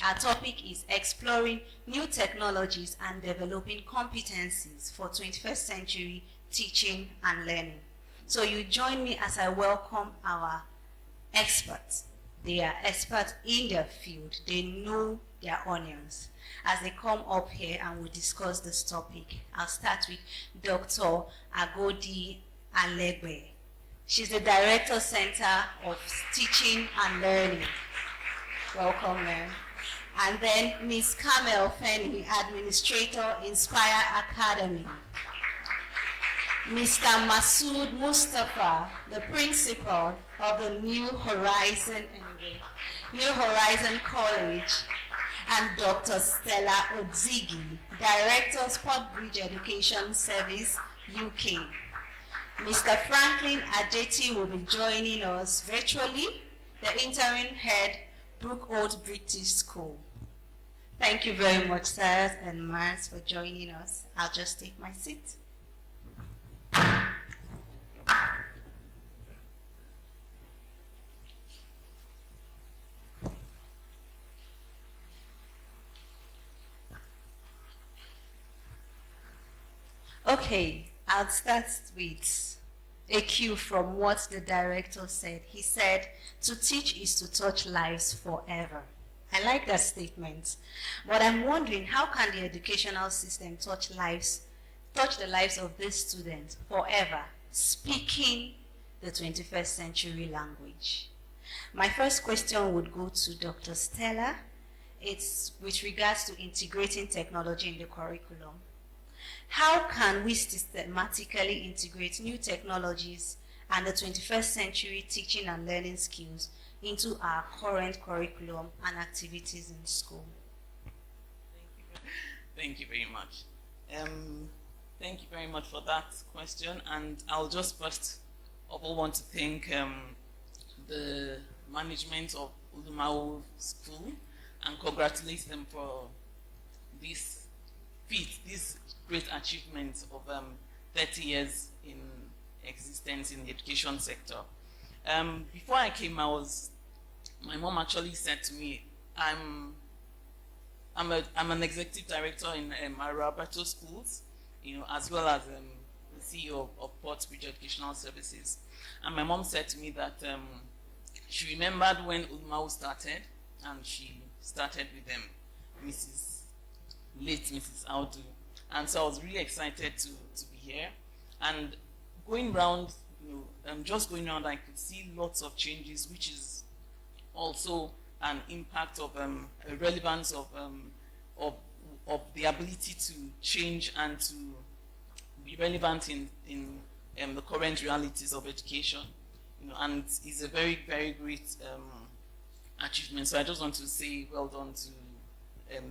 Our topic is exploring new technologies and developing competencies for 21st century teaching and learning. So you join me as I welcome our experts. They are experts in their field. They know their onions. As they come up here and we'll discuss this topic, I'll start with Dr. Agodi Alegbe. She's the Director Center of Teaching and Learning. Welcome, ma'am. And then Ms. Kamel Feni, Administrator, Inspire Academy. Mr. Masood Mustafa, the Principal of the New Horizon College, and Dr. Stella Odzigi, Director, Sport Bridge Education Service, UK. Mr. Franklin Ajeti will be joining us virtually, the interim head, Brookwood British School. Thank you very much, sirs and ma'ams, for joining us. I'll just take my seat. Okay, I'll start with a cue from what the director said. He said, to teach is to touch lives forever. I like that statement. But I'm wondering, how can the educational system touch the lives of these students forever, speaking the 21st century language? My first question would go to Dr. Stella. It's with regards to integrating technology in the curriculum. How can we systematically integrate new technologies and the 21st century teaching and learning skills into our current curriculum and activities in school? Thank you very much. Thank you very much for that question. And I'll just first of all want to thank the management of Olumawu School and congratulate them for this feat, this great achievement of 30 years in existence in the education sector. Before I came, my mom actually said to me, I'm an executive director in Roberto Schools, as well as the CEO of Port Bridge Educational Services. And my mom said to me that she remembered when Olumawu started, and she started with them, late Mrs. Audu. And so I was really excited to be here. And going around, just going around, I could see lots of changes, which is also an impact of a relevance of the ability to change and to be relevant in the current realities of education. And it's a very, very great achievement. So I just want to say well done to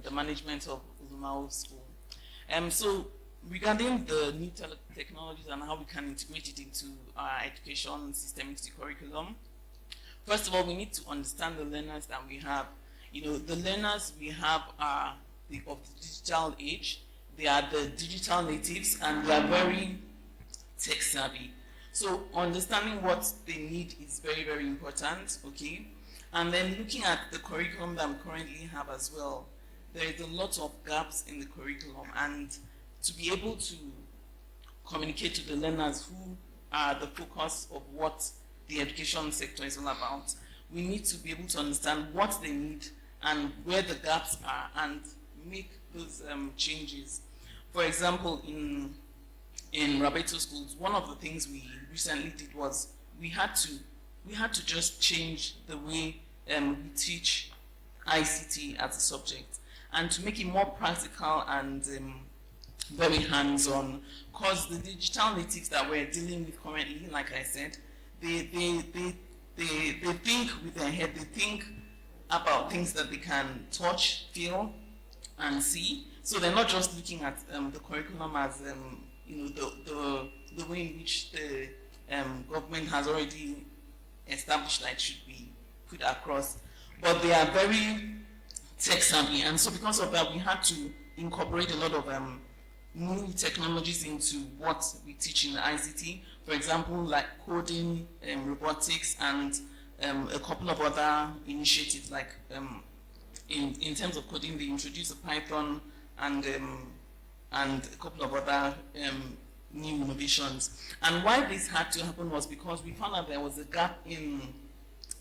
the management of Olumawu School. So regarding the new technologies and how we can integrate it into our education system, into the curriculum, first of all, we need to understand the learners that we have. The learners we have are of the digital age. They are the digital natives and they are very tech savvy. So understanding what they need is very, very important, okay? And then looking at the curriculum that we currently have as well, there is a lot of gaps in the curriculum, and to be able to communicate to the learners who are the focus of what the education sector is all about, we need to be able to understand what they need and where the gaps are and make those changes. For example, in Roberto Schools, one of the things we recently did was we had to just change the way we teach ICT as a subject, and to make it more practical and very hands-on, because the digital natives that we're dealing with currently, like I said, they think with their head, they think about things that they can touch, feel, and see. So they're not just looking at the curriculum as the way in which the government has already established that it should be put across, but they are very tech savvy, and so because of that, we had to incorporate a lot of new technologies into what we teach in the ICT. For example, like coding, robotics, and a couple of other initiatives like in terms of coding, they introduced Python and a couple of other new innovations. And why this had to happen was because we found out there was a gap in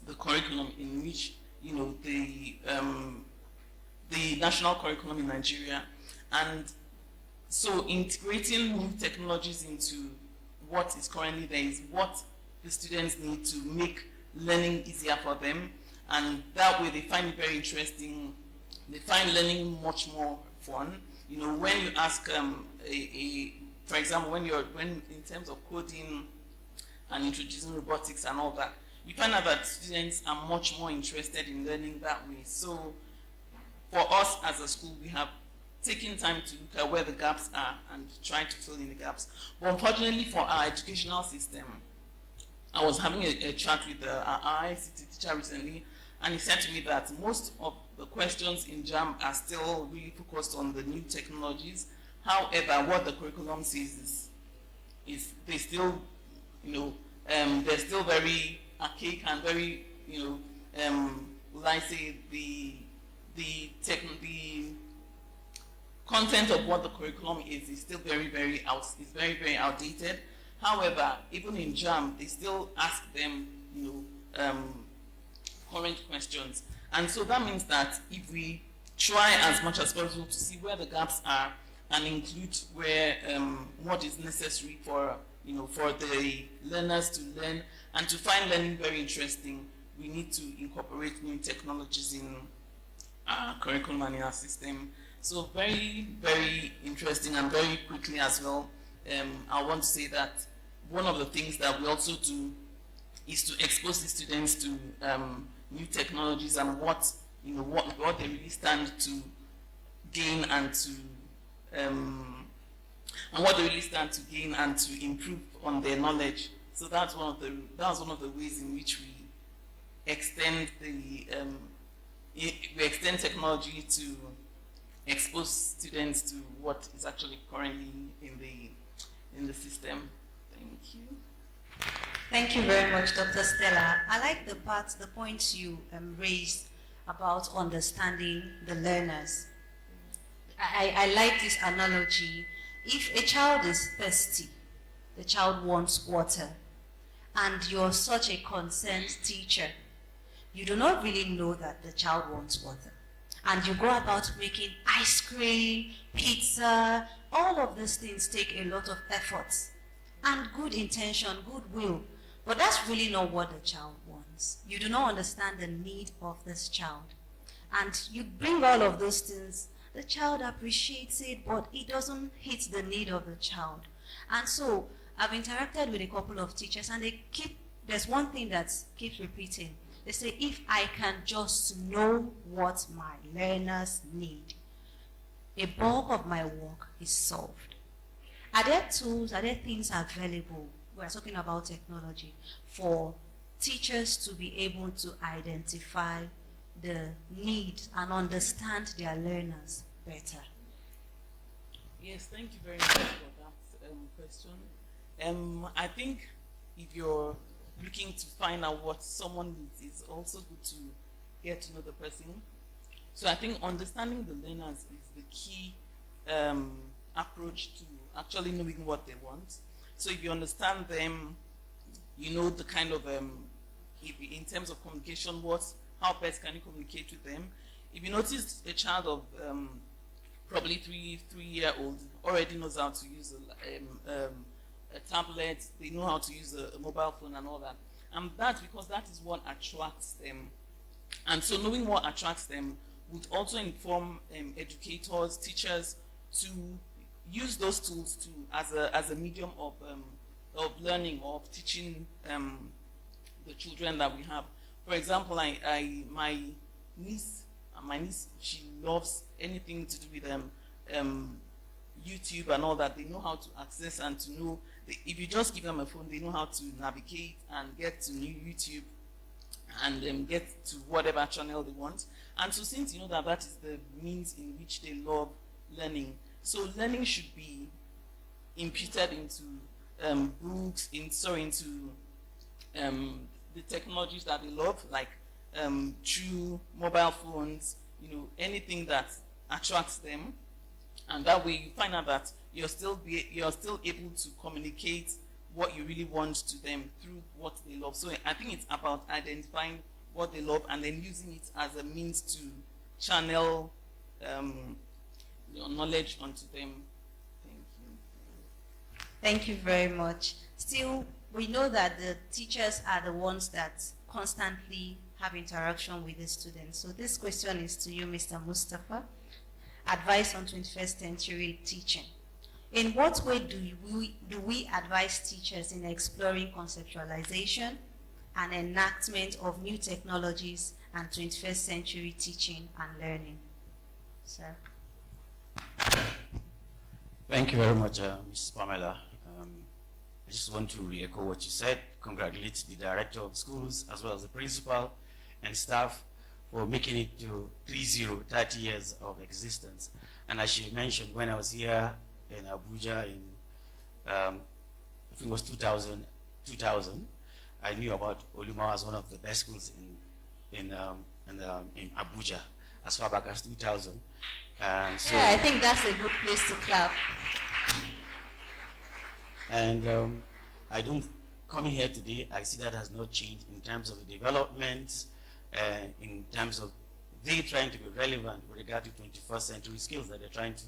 the curriculum in which, you know, the national curriculum in Nigeria. And so integrating new technologies into what is currently there is what the students need to make learning easier for them. And that way they find it very interesting. They find learning much more fun. You know, when you ask for example, when in terms of coding and introducing robotics and all that, you find out that students are much more interested in learning that way. So for us as a school, we have taken time to look at where the gaps are and try to fill in the gaps. But unfortunately for our educational system, I was having a chat with our ICT teacher recently, and he said to me that most of the questions in JAM are still really focused on the new technologies. However, what the curriculum says is they still, you know, they're still very archaic and very, you know, will I say the content of what the curriculum is still very outdated. However, even in JAM, they still ask them, you know, current questions. And so that means that if we try as much as possible to see where the gaps are and include where what is necessary for, you know, for the learners to learn and to find learning very interesting, we need to incorporate new technologies in our curriculum and in our system. So very interesting, and very quickly as well, I want to say that one of the things that we also do is to expose the students to new technologies and what, you know, what they really stand to gain and to improve on their knowledge. So that's one of the ways in which we extend technology to expose students to what is actually currently in the system. Thank you. Thank you very much, Dr. Stella. I like the points you raised about understanding the learners. I like this analogy. If a child is thirsty, the child wants water, and you're such a concerned teacher, you do not really know that the child wants water. And you go about making ice cream, pizza, all of these things take a lot of effort and good intention, goodwill. But that's really not what the child wants. You do not understand the need of this child. And you bring all of those things, the child appreciates it, but it doesn't hit the need of the child. And so I've interacted with a couple of teachers, and there's one thing that keeps repeating. They say, if I can just know what my learners need, a bulk of my work is solved. Are there tools, are there things available, we're talking about technology, for teachers to be able to identify the need and understand their learners better? Yes, thank you very much for that question. I think if you're looking to find out what someone needs, it's also good to get to know the person. So I think understanding the learners is the key approach to actually knowing what they want. So if you understand them, you know the kind of, in terms of communication, how best can you communicate with them. If you notice a child of probably three-year-old already knows how to use a tablet, they know how to use a mobile phone and all that. And that's because that is what attracts them. And so knowing what attracts them would also inform educators, teachers to use those tools as a medium of learning or of teaching the children that we have. For example, my niece, she loves anything to do with YouTube and all that. They know how to access and to know. If you just give them a phone, they know how to navigate and get to new YouTube and get to whatever channel they want. And so since you know that is the means in which they love learning, so learning should be imputed into books, into the technologies that they love, like through mobile phones, anything that attracts them, and that way you find out that you're still able to communicate what you really want to them through what they love. So I think it's about identifying what they love and then using it as a means to channel your knowledge onto them. Thank you. Thank you very much. Still, we know that the teachers are the ones that constantly have interaction with the students. So this question is to you, Mr. Mustafa. Advice on 21st century teaching. In what way do we advise teachers in exploring conceptualization and enactment of new technologies and 21st century teaching and learning? Sir. Thank you very much, Mrs. Pamela. I just want to re-echo what you said. Congratulate the director of schools as well as the principal and staff for making it to 30 years of existence. And as you mentioned, when I was here in Abuja in, I think it was 2000, I knew about Olumawu as one of the best schools in Abuja as far back as 2000. And so, yeah, I think that's a good place to clap. And I don't, coming here today, I see that has not changed in terms of the development, in terms of they trying to be relevant with regard to 21st century skills that they're trying to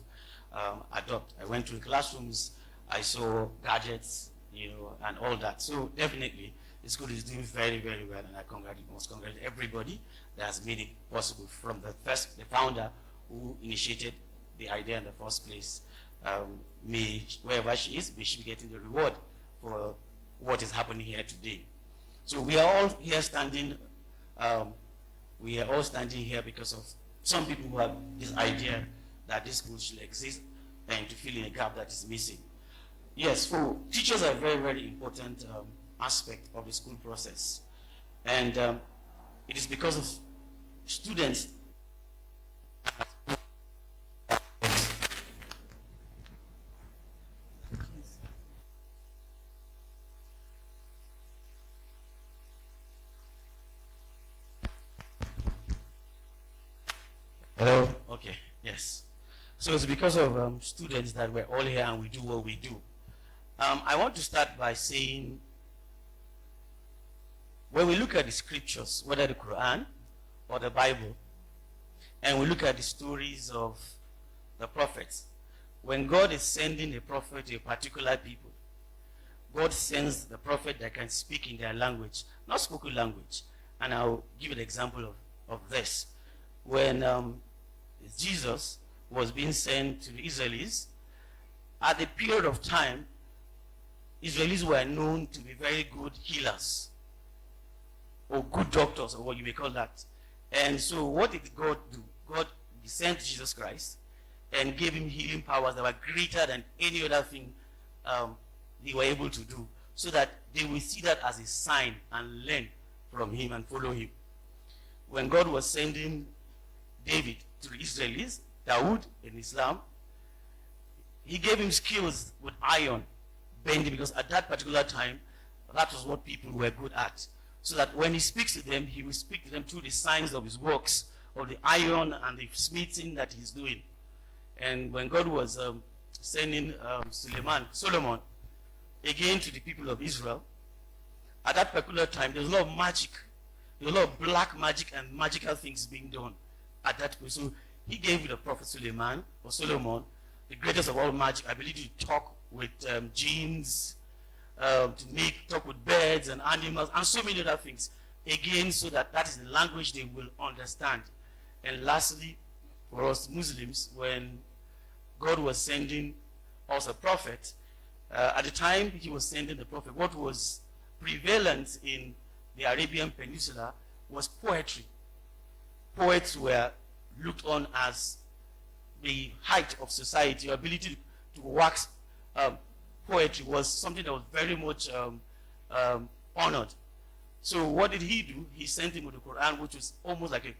adopt. I went to the classrooms, I saw gadgets, and all that. So definitely, the school is doing very, very well, and I must congratulate everybody that has made it possible, from the founder who initiated the idea in the first place. Wherever she is, may she be getting the reward for what is happening here today. So we are all here standing, here because of some people who have this idea that this school should exist and to fill in a gap that is missing. Yes, so teachers are a very, very important aspect of the school process. And it is because of students. Hello? Okay, yes. So it's because of students that we're all here and we do what we do. I want to start by saying, when we look at the scriptures, whether the Quran or the Bible, and we look at the stories of the prophets, when God is sending a prophet to a particular people, God sends the prophet that can speak in their language, not spoken language. And I'll give an example of this. When Jesus was being sent to the Israelis, at the period of time, Israelis were known to be very good healers, or good doctors, or what you may call that. And so what did God do? God sent Jesus Christ and gave him healing powers that were greater than any other thing they were able to do, so that they will see that as a sign and learn from him and follow him. When God was sending David to the Israelis, Dawood in Islam, he gave him skills with iron bending, because at that particular time, that was what people were good at. So that when he speaks to them, he will speak to them through the signs of his works, of the iron and the smithing that he's doing. And when God was sending Solomon, again to the people of Israel, at that particular time, there was a lot of magic. There was a lot of black magic and magical things being done at that point. So he gave the prophet Solomon, the greatest of all magic, ability to talk with jinns, to talk with birds and animals, and so many other things. Again, so that is the language they will understand. And lastly, for us Muslims, when God was sending us a prophet, at the time he was sending the prophet, what was prevalent in the Arabian Peninsula was poetry. Poets were looked on as the height of society. Your ability to wax poetry was something that was very much honored. So what did he do? He sent him with the Quran, which was almost like a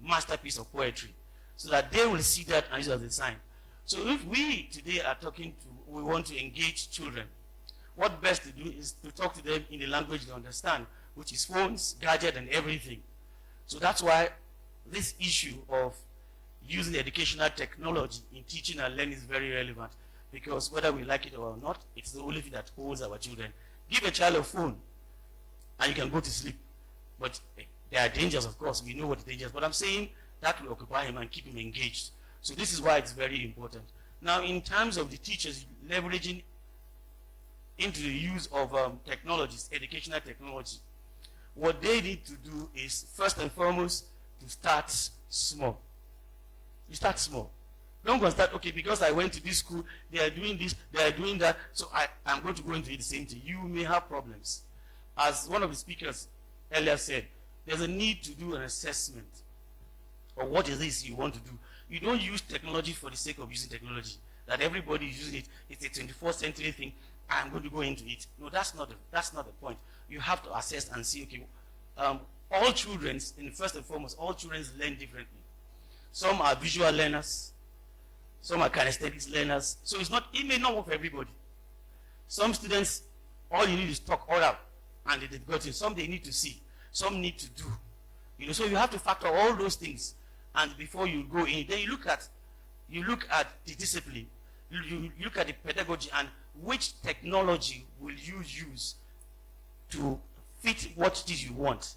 masterpiece of poetry, so that they will see that and use it as a sign. So if we today are we want to engage children, what best to do is to talk to them in the language they understand, which is phones, gadget, and everything. So that's why this issue of using educational technology in teaching and learning is very relevant, because whether we like it or not, it's the only thing that holds our children. Give a child a phone and you can go to sleep. But there are dangers, of course. We know what the dangers are. But I'm saying that will occupy him and keep him engaged. So this is why it's very important. Now, in terms of the teachers leveraging into the use of technologies, educational technology, what they need to do is, first and foremost, to start small. You start small. Don't go and start, okay, because I went to this school, they are doing this, they are doing that, so I'm going to go into the same thing. You may have problems. As one of the speakers earlier said, there's a need to do an assessment of what is this you want to do. You don't use technology for the sake of using technology. That everybody is using it, it's a 24th century thing, I'm going to go into it. No, that's not the point. You have to assess and see, okay, all children, first and foremost, all children learn differently. Some are visual learners, some are kinesthetics learners, so it may not work for everybody. Some students, all you need is talk all out, and they've got it. Some they need to see, some need to do. So you have to factor all those things, and before you go in, then you look at the discipline, you look at the pedagogy, and which technology will you use to fit what it is you want.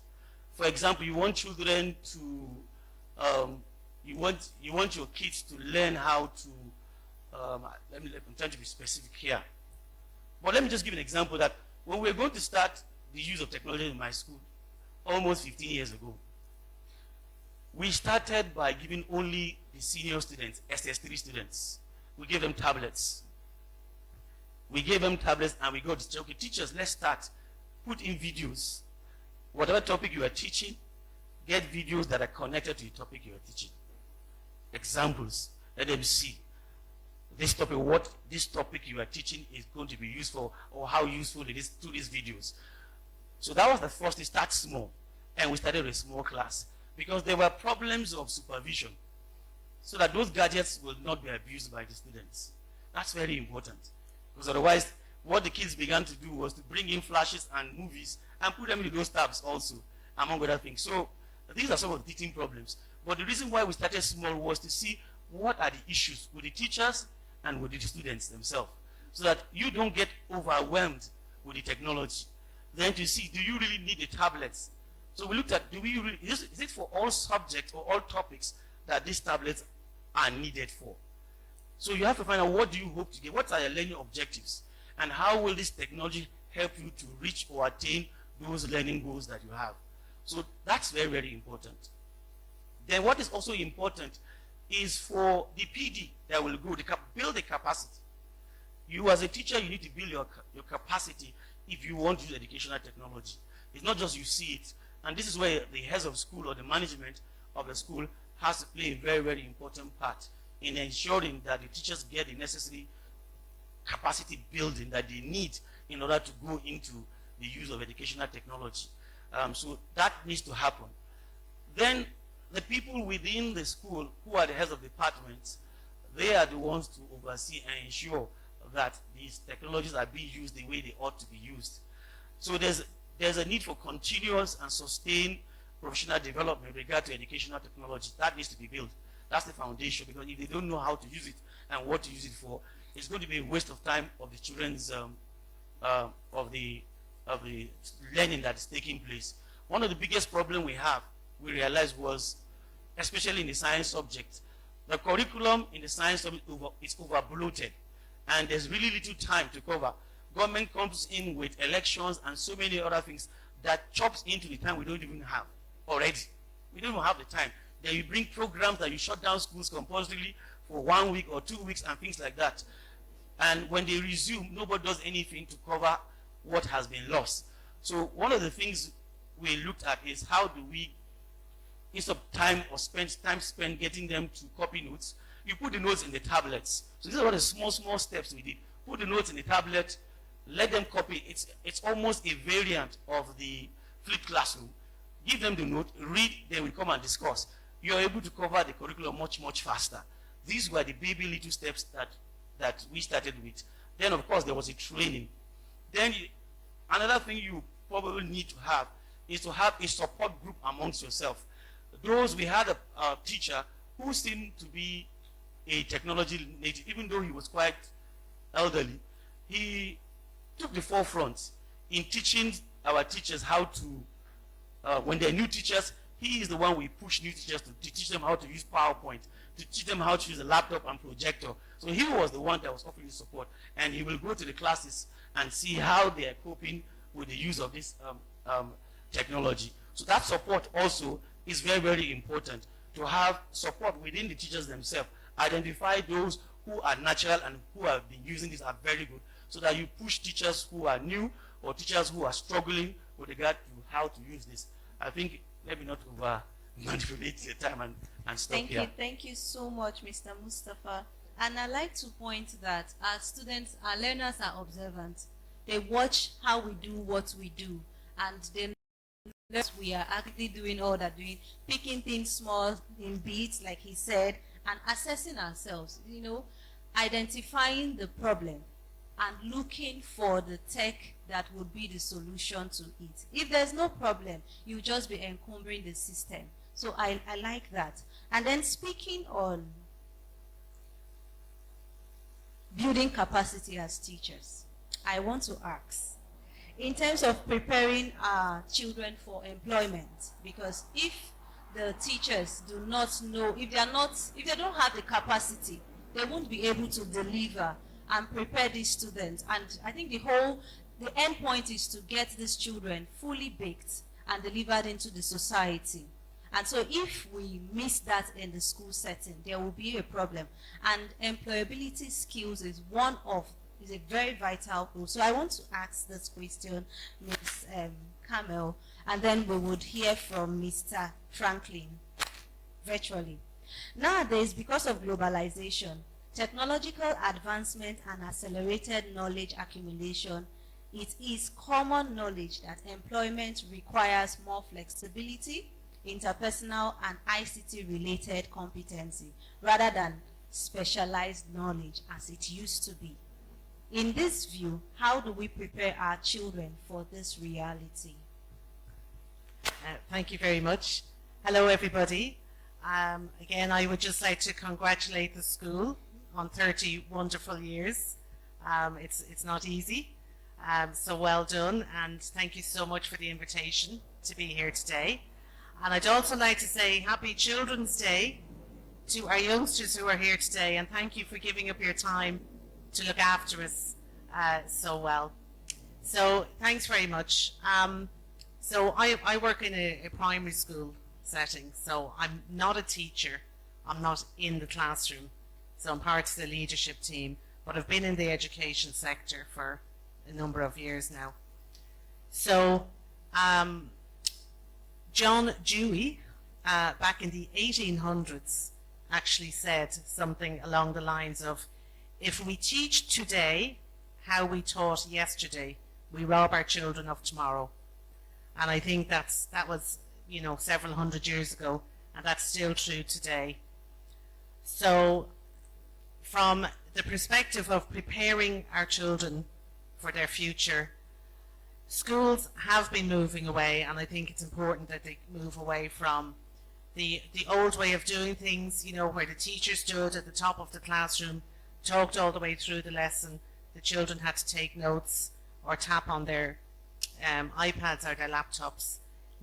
For example, you want children to, you want your kids to learn how to, I'm trying to be specific here. But let me just give an example that when we were going to start the use of technology in my school, almost 15 years ago, we started by giving only the senior students, SS3 students. We gave them tablets. We gave them tablets and we got to say, okay, teachers, let's start. Put in videos. Whatever topic you are teaching, get videos that are connected to the topic you are teaching. Examples. Let them see this topic, what this topic you are teaching is going to be used for, or how useful it is to these videos. So that was the first thing. Start small. And we started with a small class because there were problems of supervision so that those gadgets will not be abused by the students. That's very important. Because otherwise, what the kids began to do was to bring in flashes and movies and put them into those tabs also, among other things. So these are some of the teaching problems. But the reason why we started small was to see what are the issues with the teachers and with the students themselves, so that you don't get overwhelmed with the technology. Then to see, do you really need the tablets? So we looked at, is it for all subjects or all topics that these tablets are needed for? So you have to find out, what do you hope to get? What are your learning objectives? And how will this technology help you to reach or attain those learning goals that you have? So that's very, very important. Then what is also important is for the PD that will go, build the capacity. You as a teacher, you need to build your capacity if you want to use educational technology. It's not just you see it. And this is where the heads of school or the management of the school has to play a very, very important part in ensuring that the teachers get the necessary capacity building that they need in order to go into the use of educational technology. So that needs to happen. Then the people within the school who are the heads of departments, they are the ones to oversee and ensure that these technologies are being used the way they ought to be used. So there's a need for continuous and sustained professional development with regard to educational technology. That needs to be built. That's the foundation, because if they don't know how to use it and what to use it for, it's going to be a waste of time of the children's of the learning that is taking place. One of the biggest problems we realized was, especially in the science subject, the curriculum in the science subject is over bloated, and there's really little time to cover. Government comes in with elections and so many other things that chops into the time we don't even have already. We don't even have the time. Then you bring programs that you shut down schools compulsorily for 1 week or 2 weeks and things like that. And when they resume, nobody does anything to cover what has been lost. So one of the things we looked at is, how do we, instead of time spent getting them to copy notes, you put the notes in the tablets. So these are all the small steps we did. Put the notes in the tablet, let them copy. It's almost a variant of the flipped classroom. Give them the note, read, then we come and discuss. You're able to cover the curriculum much, much faster. These were the baby little steps that we started with. Then, of course, there was a training. Then another thing you probably need to have is to have a support group amongst yourself. We had a teacher who seemed to be a technology native, even though he was quite elderly, he took the forefront in teaching our teachers how to, when they're new teachers, he is the one we push new teachers to teach them how to use PowerPoint, to teach them how to use a laptop and projector. So he was the one that was offering support, and he will go to the classes and see how they are coping with the use of this technology. So that support also is very, very important, to have support within the teachers themselves. Identify those who are natural and who have been using this are very good, so that you push teachers who are new or teachers who are struggling with regard to how to use this. I think, let me not over manipulate the time and stop here. Thank you so much, Mr. Mustafa. And I like to point that our students, our learners are observant. They watch how we do what we do, and they know we are actually doing all that doing, picking things small in bits, like he said, and assessing ourselves, you know, identifying the problem and looking for the tech that would be the solution to it. If there's no problem, you'll just be encumbering the system. So I like that. And then speaking on building capacity as teachers, I want to ask, in terms of preparing our children for employment, because if the teachers do not know, if they don't have the capacity, they won't be able to deliver and prepare these students. And I think the end point is to get these children fully baked and delivered into the society. And so if we miss that in the school setting, there will be a problem. And employability skills is a very vital role. So I want to ask this question, Ms. Camel, and then we would hear from Mr. Franklin virtually. Nowadays, because of globalization, technological advancement and accelerated knowledge accumulation, it is common knowledge that employment requires more flexibility, interpersonal and ICT-related competency, rather than specialized knowledge as it used to be. In this view, how do we prepare our children for this reality? Thank you very much. Hello, everybody. Again, I would just like to congratulate the school on 30 wonderful years. It's not easy, so well done, and thank you so much for the invitation to be here today. And I'd also like to say Happy Children's Day to our youngsters who are here today, and thank you for giving up your time to look after us so well. So thanks very much. So I work in a primary school setting, so I'm not a teacher. I'm not in the classroom. So I'm part of the leadership team, but I've been in the education sector for a number of years now. So John Dewey, back in the 1800s, actually said something along the lines of, if we teach today how we taught yesterday, we rob our children of tomorrow. And I think that was, you know, several hundred years ago, and that's still true today. So from the perspective of preparing our children for their future, schools have been moving away, and I think it's important that they move away from the old way of doing things, you know, where the teacher stood at the top of the classroom, talked all the way through the lesson, the children had to take notes or tap on their iPads or their laptops.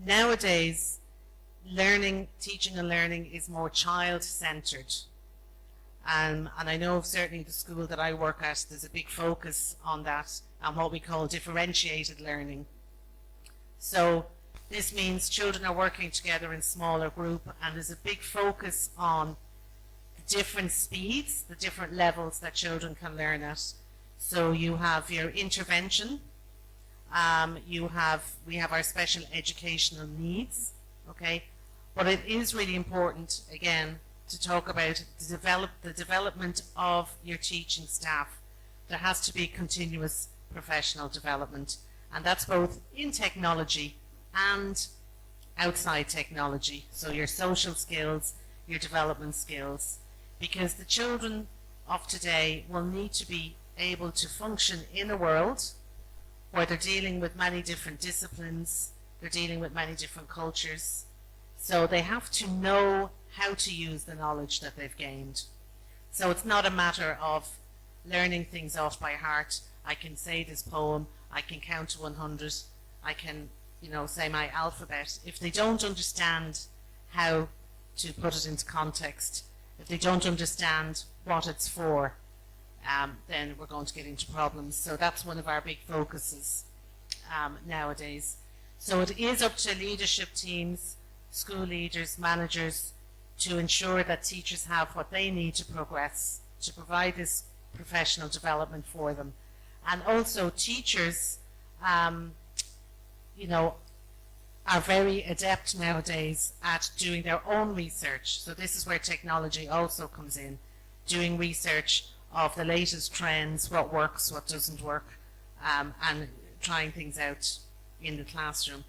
Nowadays, teaching and learning is more child-centered. And I know certainly the school that I work at, there's a big focus on that and what we call differentiated learning. So this means children are working together in smaller group, and there's a big focus on the different speeds, the different levels that children can learn at. So you have your intervention, we have our special educational needs, okay? But it is really important, again, to talk about the development of your teaching staff. There has to be continuous professional development, and that's both in technology and outside technology. So your social skills, your development skills, because the children of today will need to be able to function in a world where they're dealing with many different disciplines, they're dealing with many different cultures. So they have to know how to use the knowledge that they've gained. So it's not a matter of learning things off by heart. I can say this poem, I can count to 100, I can, say my alphabet. If they don't understand how to put it into context, if they don't understand what it's for, then we're going to get into problems. So that's one of our big focuses nowadays. So it is up to leadership teams, school leaders, managers, to ensure that teachers have what they need to progress, to provide this professional development for them. And also teachers, are very adept nowadays at doing their own research. So this is where technology also comes in, doing research of the latest trends, what works, what doesn't work, and trying things out in the classroom.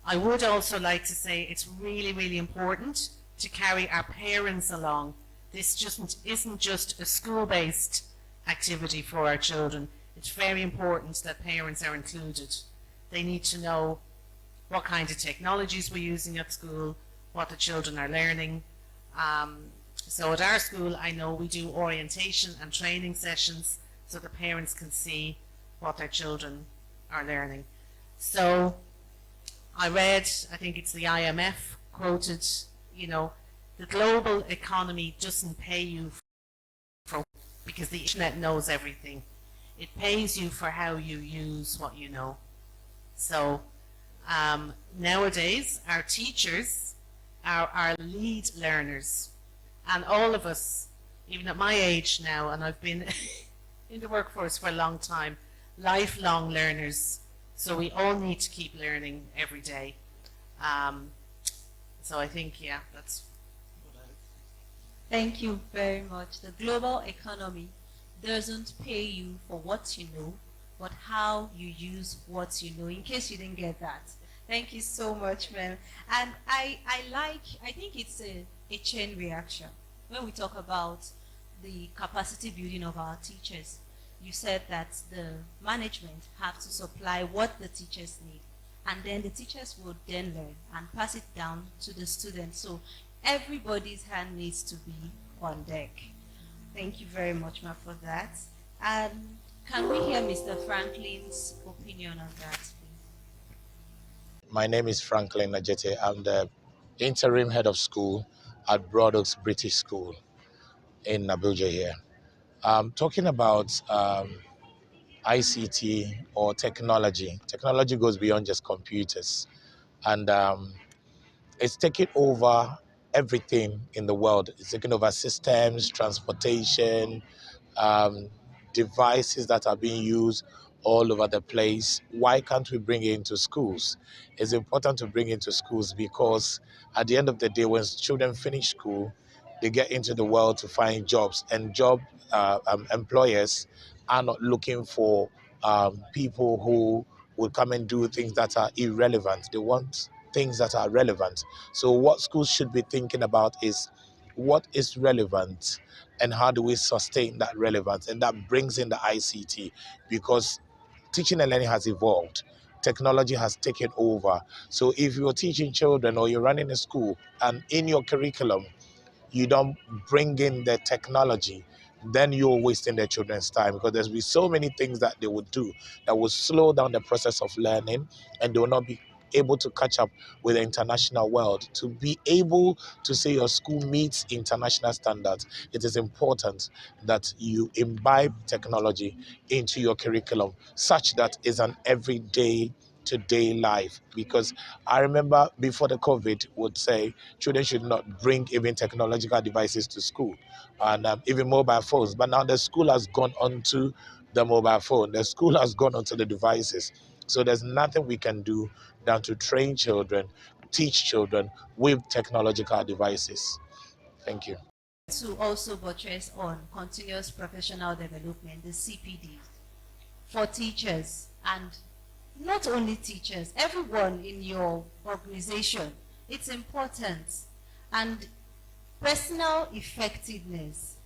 I would also like to say it's really, really important to carry our parents along. This just isn't just a school-based activity for our children. It's very important that parents are included. They need to know what kind of technologies we're using at school, what the children are learning. So at our school, I know we do orientation and training sessions so the parents can see what their children are learning. So I read, I think it's the IMF quoted, the global economy doesn't pay you because the internet knows everything. It pays you for how you use what you know. So nowadays, our teachers are our lead learners. And all of us, even at my age now, and I've been in the workforce for a long time, lifelong learners. So we all need to keep learning every day. So I think, that's what I... Thank you very much. The global economy doesn't pay you for what you know, but how you use what you know, in case you didn't get that. Thank you so much, ma'am. And I think it's a chain reaction. When we talk about the capacity building of our teachers, you said that the management have to supply what the teachers need, and then the teachers will then learn and pass it down to the students. So everybody's hand needs to be on deck. Thank you very much, ma'am, for that. Can we hear Mr. Franklin's opinion on that, please? My name is Franklin Najete. I'm the interim head of school at Broad Oaks British School in Abuja here. Talking about ICT or technology. Technology goes beyond just computers, and it's taking over everything in the world. It's taking over systems, transportation, devices that are being used all over the place. Why can't we bring it into schools? It's important to bring it into schools because at the end of the day, when children finish school, they get into the world to find jobs, and employers are not looking for people who will come and do things that are irrelevant. They want things that are relevant. So what schools should be thinking about is what is relevant and how do we sustain that relevance, and that brings in the ICT, because teaching and learning has evolved. Technology has taken over. So if you're teaching children or you're running a school and in your curriculum you don't bring in the technology, then you're wasting their children's time, because there's be so many things that they would do that will slow down the process of learning, and they will not be able to catch up with the international world. To be able to say your school meets international standards, it is important that you imbibe technology into your curriculum such that it's an everyday today life. Because I remember before the COVID would say children should not bring even technological devices to school, and even mobile phones. But now the school has gone onto the mobile phone. The school has gone onto the devices. So there's nothing we can do than to train children, teach children with technological devices. Thank you. To also buttress on continuous professional development, the CPD, for teachers, and not only teachers, everyone in your organization. It's important. And personal effectiveness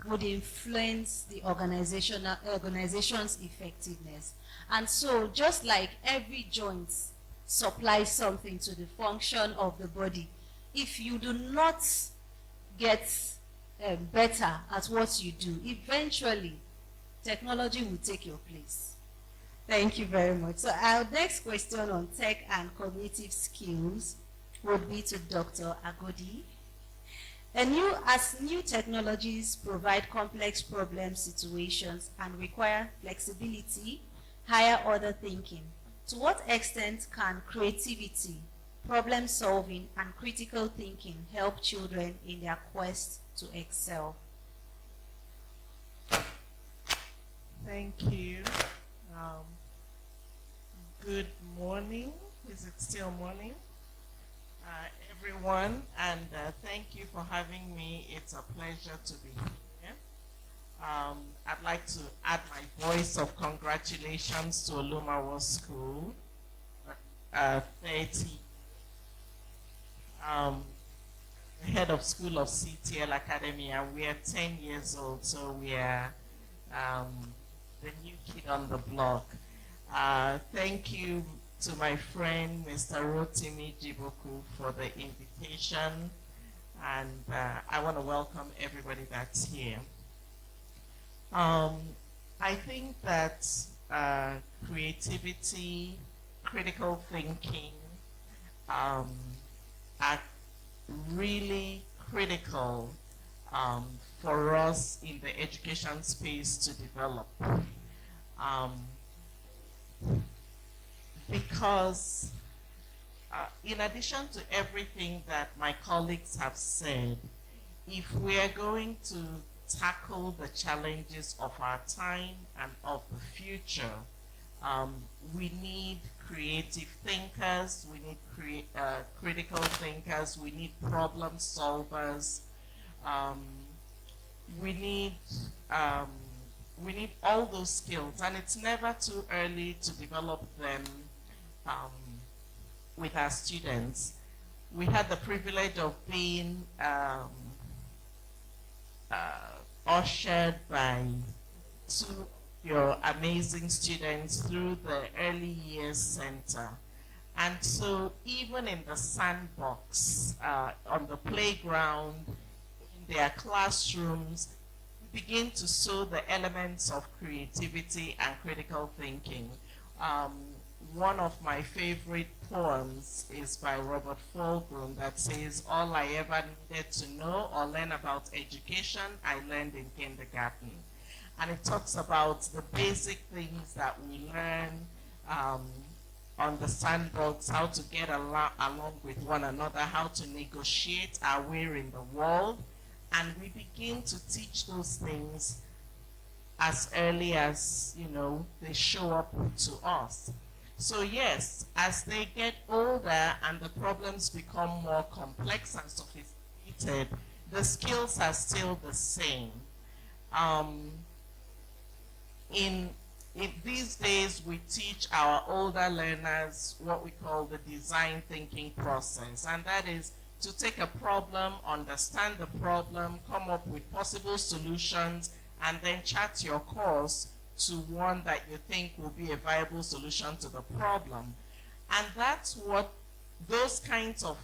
would influence the organization's effectiveness. And so just like every joint supplies something to the function of the body, if you do not get better at what you do, eventually technology will take your place. Thank you very much. So our next question on tech and cognitive skills would be to Dr. Agodi. As new technologies provide complex problem situations and require flexibility, higher order thinking, to what extent can creativity, problem solving, and critical thinking help children in their quest to excel? Thank you. Good morning. Is it still morning? Everyone, and thank you for having me. It's a pleasure to be here. I'd like to add my voice of congratulations to Olumawu School, 30. The head of School of CTL Academy, and we are 10 years old, so we are the new kid on the block. Thank you to my friend, Mr. Rotimi Jiboku, for the invitation, and I want to welcome everybody that's here. I think that creativity, critical thinking are really critical for us in the education space to develop. Because in addition to everything that my colleagues have said, if we are going to tackle the challenges of our time and of the future, we need creative thinkers, we need critical thinkers, we need problem solvers, we need all those skills, and it's never too early to develop them with our students. We had the privilege of being ushered by two of your amazing students through the Early Years Center. And so even in the sandbox, on the playground, in their classrooms, begin to sow the elements of creativity and critical thinking. One of my favorite poems is by Robert Fulghum that says, "All I ever needed to know or learn about education, I learned in kindergarten." And it talks about the basic things that we learn on the sandbox, how to get along with one another, how to negotiate our way in the world. And we begin to teach those things as early as, they show up to us. So yes, as they get older and the problems become more complex and sophisticated, the skills are still the same. In these days, we teach our older learners what we call the design thinking process, and that is to take a problem, understand the problem, come up with possible solutions, and then chart your course to one that you think will be a viable solution to the problem. And that's what those kinds of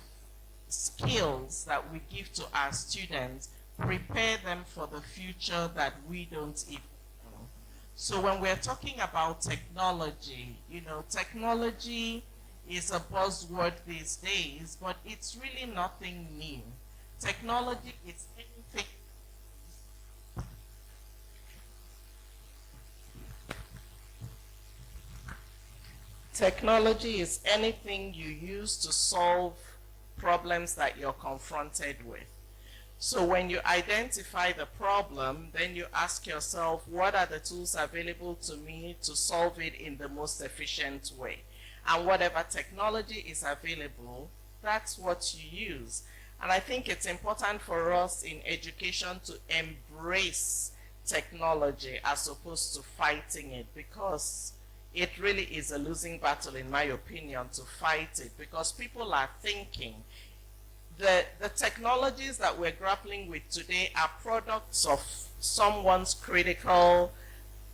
skills that we give to our students prepare them for the future that we don't even know. So when we're talking about technology, technology is a buzzword these days, but it's really nothing new. Technology is anything. Technology is anything you use to solve problems that you're confronted with. So when you identify the problem, then you ask yourself, what are the tools available to me to solve it in the most efficient way? And whatever technology is available, that's what you use. And I think it's important for us in education to embrace technology as opposed to fighting it, because it really is a losing battle, in my opinion, to fight it, because people are thinking. The technologies that we're grappling with today are products of someone's critical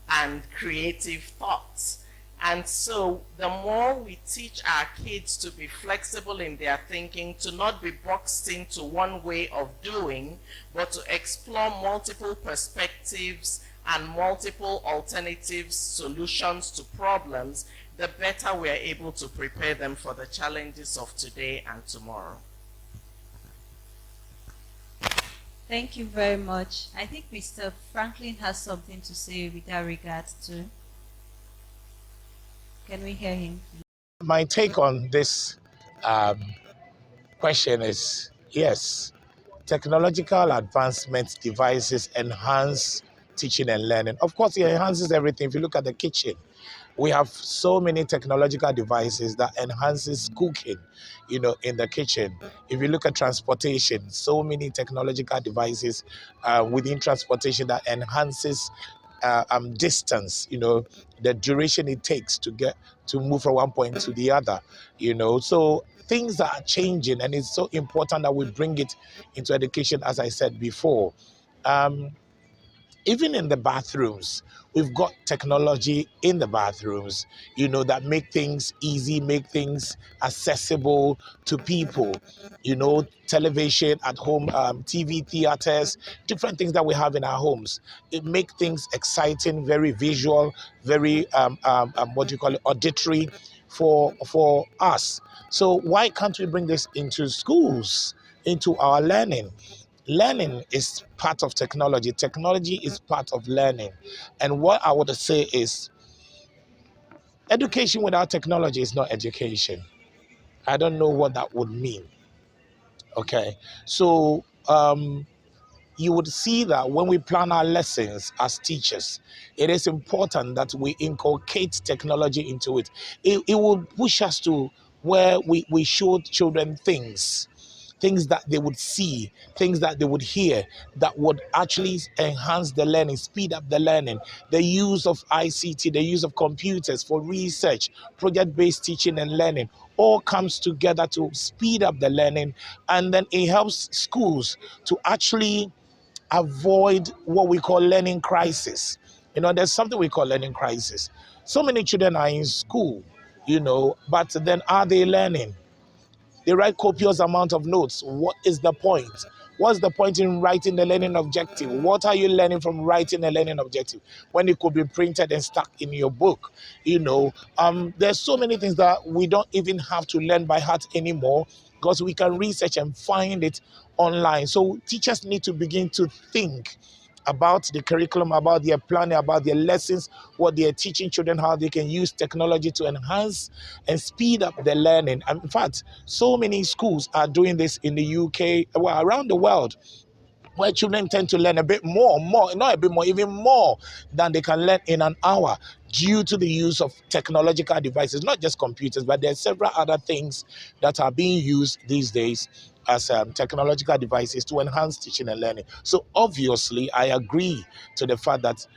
and creative thoughts. And so the more we teach our kids to be flexible in their thinking, to not be boxed into one way of doing, but to explore multiple perspectives and multiple alternatives, solutions to problems, the better we are able to prepare them for the challenges of today and tomorrow. Thank you very much. I think Mr. Franklin has something to say with that regard too. Can we hear him? My take on this question is yes, technological advancement devices enhance teaching and learning. Of course, it enhances everything. If you look at the kitchen, we have so many technological devices that enhances cooking, in the kitchen. If you look at transportation, so many technological devices within transportation that enhances distance, the duration it takes to move from one point to the other, So things are changing, and it's so important that we bring it into education, as I said before. Even in the bathrooms, we've got technology in the bathrooms, that make things easy, make things accessible to people, television at home, TV theaters, different things that we have in our homes. It make things exciting, very visual, very, what do you call it, auditory for us. So why can't we bring this into schools, into our learning? Learning is part of technology. Technology is part of learning. And what I would say is education without technology is not education. I don't know what that would mean. Okay. So you would see that when we plan our lessons as teachers, it is important that we inculcate technology into it. It will push us to where we show children things that they would see, things that they would hear, that would actually enhance the learning, speed up the learning. The use of ICT, the use of computers for research, project-based teaching and learning, all comes together to speed up the learning, and then it helps schools to actually avoid what we call learning crisis. There's something we call learning crisis. So many children are in school, but then are they learning? They write copious amount of notes. What is the point? What's the point in writing the learning objective? What are you learning from writing a learning objective when it could be printed and stuck in your book? There's so many things that we don't even have to learn by heart anymore, because we can research and find it online. So teachers need to begin to think about the curriculum, about their planning, about their lessons, what they're teaching children, how they can use technology to enhance and speed up their learning. And in fact, so many schools are doing this in the UK, well, around the world, where children tend to learn a bit more, not a bit more, even more than they can learn in an hour, due to the use of technological devices, not just computers, but there are several other things that are being used these days as technological devices to enhance teaching and learning. So obviously, I agree to the fact that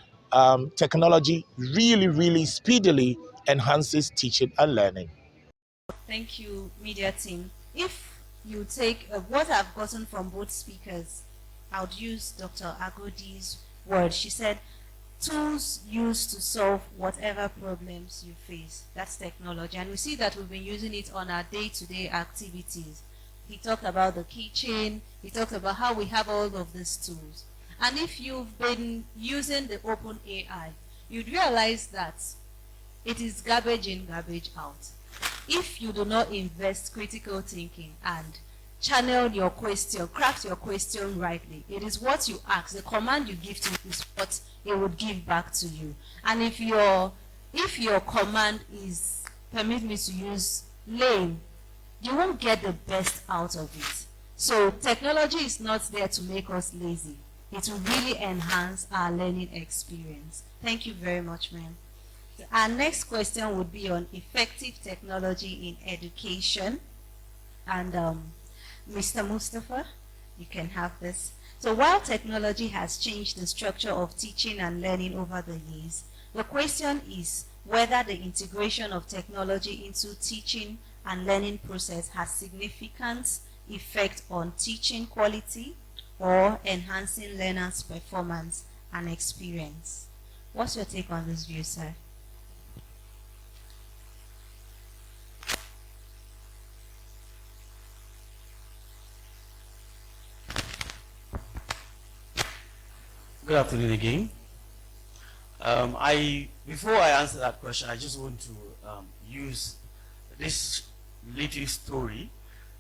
technology really, really speedily enhances teaching and learning. Thank you, media team. If you take what I've gotten from both speakers, I would use Dr. Agodi's word. She said, tools used to solve whatever problems you face. That's technology. And we see that we've been using it on our day-to-day activities. He talked about the kitchen. He talked about how we have all of these tools. And if you've been using the open AI, you'd realize that it is garbage in, garbage out. If you do not invest critical thinking and channel your question, craft your question rightly, it is what you ask, the command you give to it is what it would give back to you. And if your command is, permit me to use, lame, you won't get the best out of it. So technology is not there to make us lazy. It will really enhance our learning experience. Thank you very much, ma'am. Our next question would be on effective technology in education. And Mr. Mustafa, you can have this. So while technology has changed the structure of teaching and learning over the years, the question is whether the integration of technology into teaching and learning process has significant effect on teaching quality or enhancing learners' performance and experience. What's your take on this view, sir? afternoon again. Before I answer that question, I just want to use this little story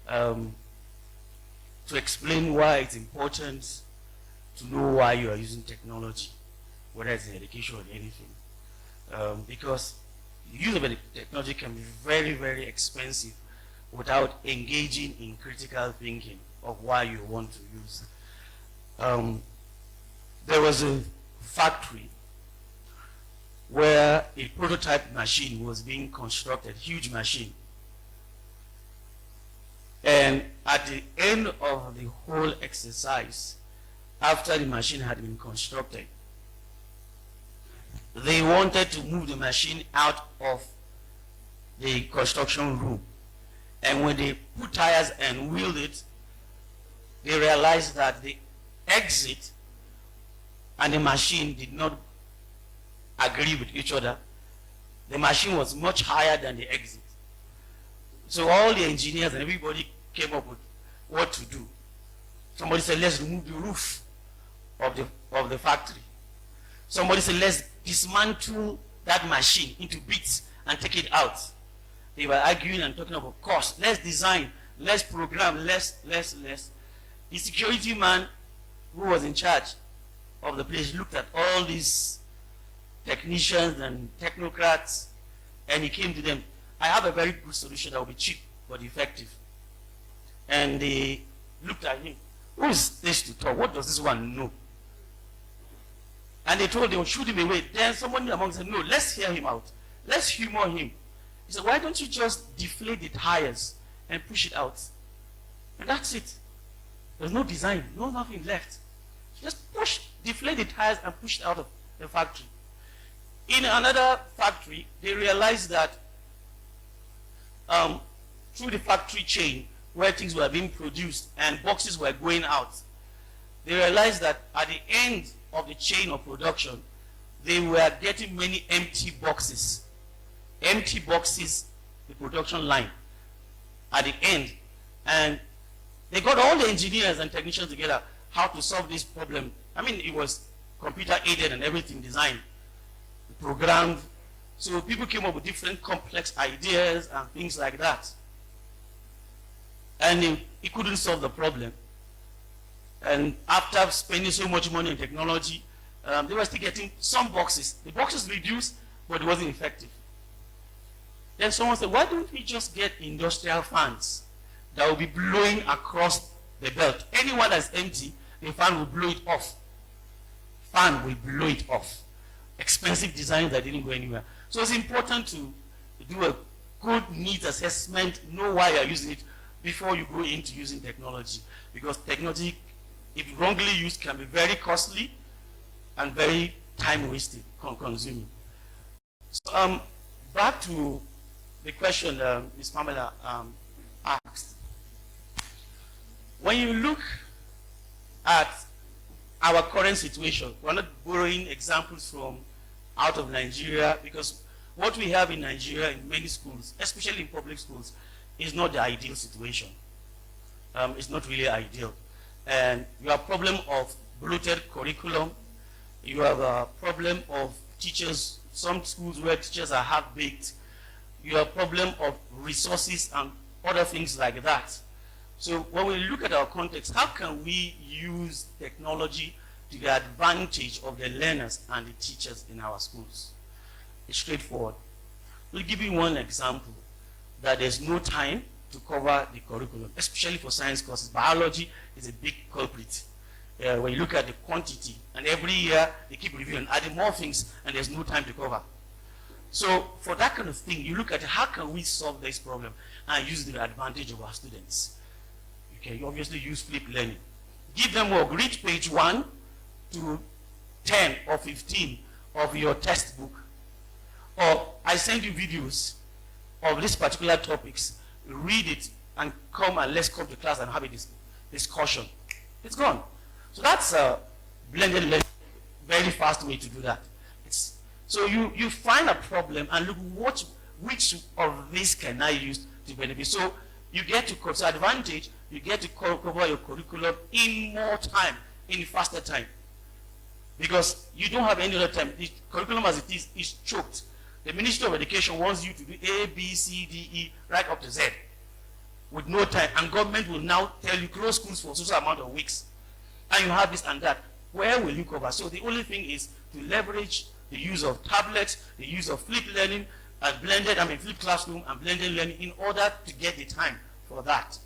to explain why it's important to know why you are using technology, whether it's in education or anything. Because the use of technology can be very, very expensive without engaging in critical thinking of why you want to use it. There was a factory where a prototype machine was being constructed, huge machine. And at the end of the whole exercise, after the machine had been constructed, they wanted to move the machine out of the construction room. And when they put tires and wheeled it, they realized that the exit and the machine did not agree with each other. The machine was much higher than the exit. So all the engineers and everybody came up with what to do. Somebody said, let's remove the roof of the factory. Somebody said, let's dismantle that machine into bits and take it out. They were arguing and talking about cost. Let's design, let's program, less. The security man who was in charge of the place looked at all these technicians and technocrats, and he came to them. I have a very good solution that will be cheap but effective. And they looked at him. Who is this to talk? What does this one know? And they told him, shoot him away. Then someone among them said, no, let's hear him out. Let's humor him. He said, why don't you just deflate the tires and push it out? And that's it. There's no design, no nothing left. Just deflate the tires and push it out of the factory. In another factory, they realized that through the factory chain where things were being produced and boxes were going out, they realized that at the end of the chain of production, they were getting many empty boxes. Empty boxes, the production line at the end. And they got all the engineers and technicians together how to solve this problem. I mean, it was computer aided and everything, designed, programmed. So people came up with different complex ideas and things like that. And he couldn't solve the problem. And after spending so much money on technology, they were still getting some boxes. The boxes reduced, but it wasn't effective. Then someone said, why don't we just get industrial fans that will be blowing across the belt? Anyone that's empty, the fan will blow it off. Fan will blow it off. Expensive design that didn't go anywhere. So it's important to do a good needs assessment, know why you're using it before you go into using technology. Because technology, if wrongly used, can be very costly and very time wasting, consuming. So back to the question Ms. Pamela asked. When you look at our current situation, we're not borrowing examples from out of Nigeria, because what we have in Nigeria in many schools, especially in public schools, is not the ideal situation. It's not really ideal. And you have a problem of bloated curriculum. You have a problem of teachers, some schools where teachers are half-baked. You have a problem of resources and other things like that. So when we look at our context, how can we use technology to the advantage of the learners and the teachers in our schools? It's straightforward. We'll give you one example, that there's no time to cover the curriculum, especially for science courses. Biology is a big culprit. When you look at the quantity, and every year they keep reviewing, adding more things, and there's no time to cover. So for that kind of thing, you look at how can we solve this problem and use the advantage of our students. You obviously use flipped learning. Give them work, read page 1 to 10 or 15 of your textbook. Or I send you videos of these particular topics, read it and come and let's come to class and have a discussion. It's gone. So that's a blended learning, very fast way to do that. So you find a problem and look which of these can I use to benefit. So you get to advantage, you get to cover your curriculum in more time, in faster time. Because you don't have any other time. The curriculum as it is choked. The Ministry of Education wants you to do A, B, C, D, E, right up to Z with no time. And government will now tell you close schools for such amount of weeks. And you have this and that. Where will you cover? So the only thing is to leverage the use of tablets, the use of flipped learning, and flipped classroom and blended learning in order to get the time for that.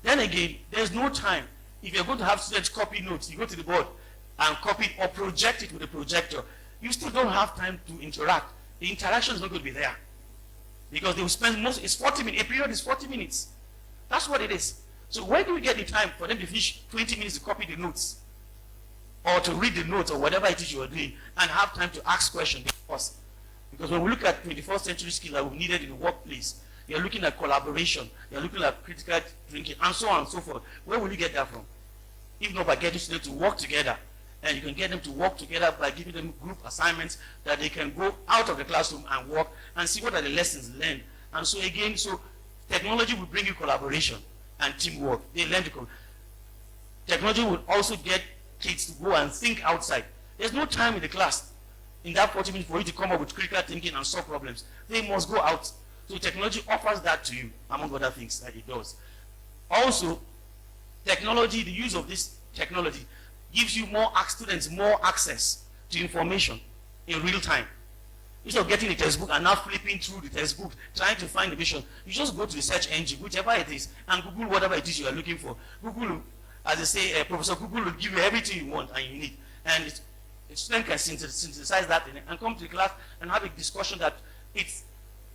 Then again, there's no time. If you're going to have students copy notes, you go to the board and copy it or project it with a projector. You still don't have time to interact. The interaction is not going to be there. Because they will spend it's 40 minutes. A period is 40 minutes. That's what it is. So where do we get the time for them to finish 20 minutes to copy the notes? Or to read the notes or whatever it is you are doing and have time to ask questions? Because when we look at 21st century skills that we needed in the workplace, you're looking at collaboration, you're looking at critical thinking, and so on and so forth. Where will you get that from? If not by getting students to work together. And you can get them to work together by giving them group assignments that they can go out of the classroom and work and see what are the lessons learned. And so again, technology will bring you collaboration and teamwork. They learn to technology will also get kids to go and think outside. There's no time in the class in that 40 minutes for you to come up with critical thinking and solve problems. They must go out. So technology offers that to you, among other things that it does. Also, technology, the use of this technology gives you students more access to information in real time. Instead of getting the textbook and now flipping through the textbook, trying to find the vision, you just go to the search engine, whichever it is, and Google whatever it is you are looking for. Google, as they say, Professor Google will give you everything you want and you need. And the student can synthesize that and come to the class and have a discussion that it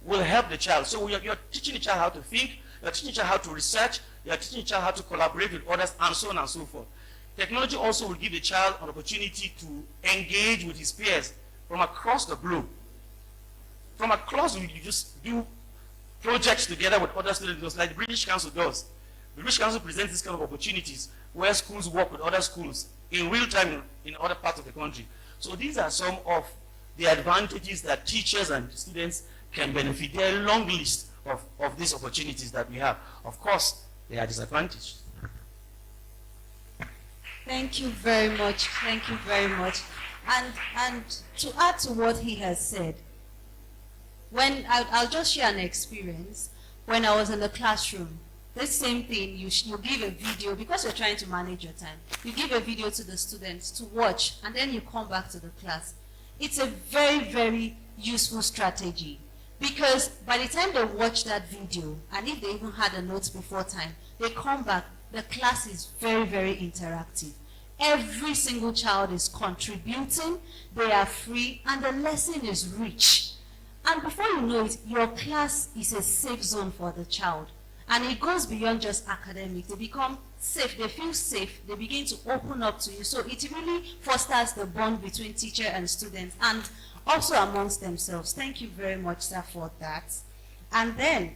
will help the child. So you're teaching the child how to think, you're teaching the child how to research, you're teaching the child how to collaborate with others, and so on and so forth. Technology also will give the child an opportunity to engage with his peers from across the globe. From across, you just do projects together with other students, like the British Council does. The British Council presents this kind of opportunities where schools work with other schools in real time in other parts of the country. So these are some of the advantages that teachers and students can benefit. There are a long list of these opportunities that we have. Of course, there are disadvantages. Thank you very much. Thank you very much. And to add to what he has said, when I'll just share an experience. When I was in the classroom, this same thing, you give a video, because you're trying to manage your time. You give a video to the students to watch, and then you come back to the class. It's a very, very useful strategy, because by the time they watch that video, and if they even had the notes before time, they come back, the class is very, very interactive. Every single child is contributing, they are free, and the lesson is rich. And before you know it, your class is a safe zone for the child. And it goes beyond just academics. They become safe, they feel safe, they begin to open up to you. So it really fosters the bond between teacher and students, and also amongst themselves. Thank you very much, sir, for that. And then,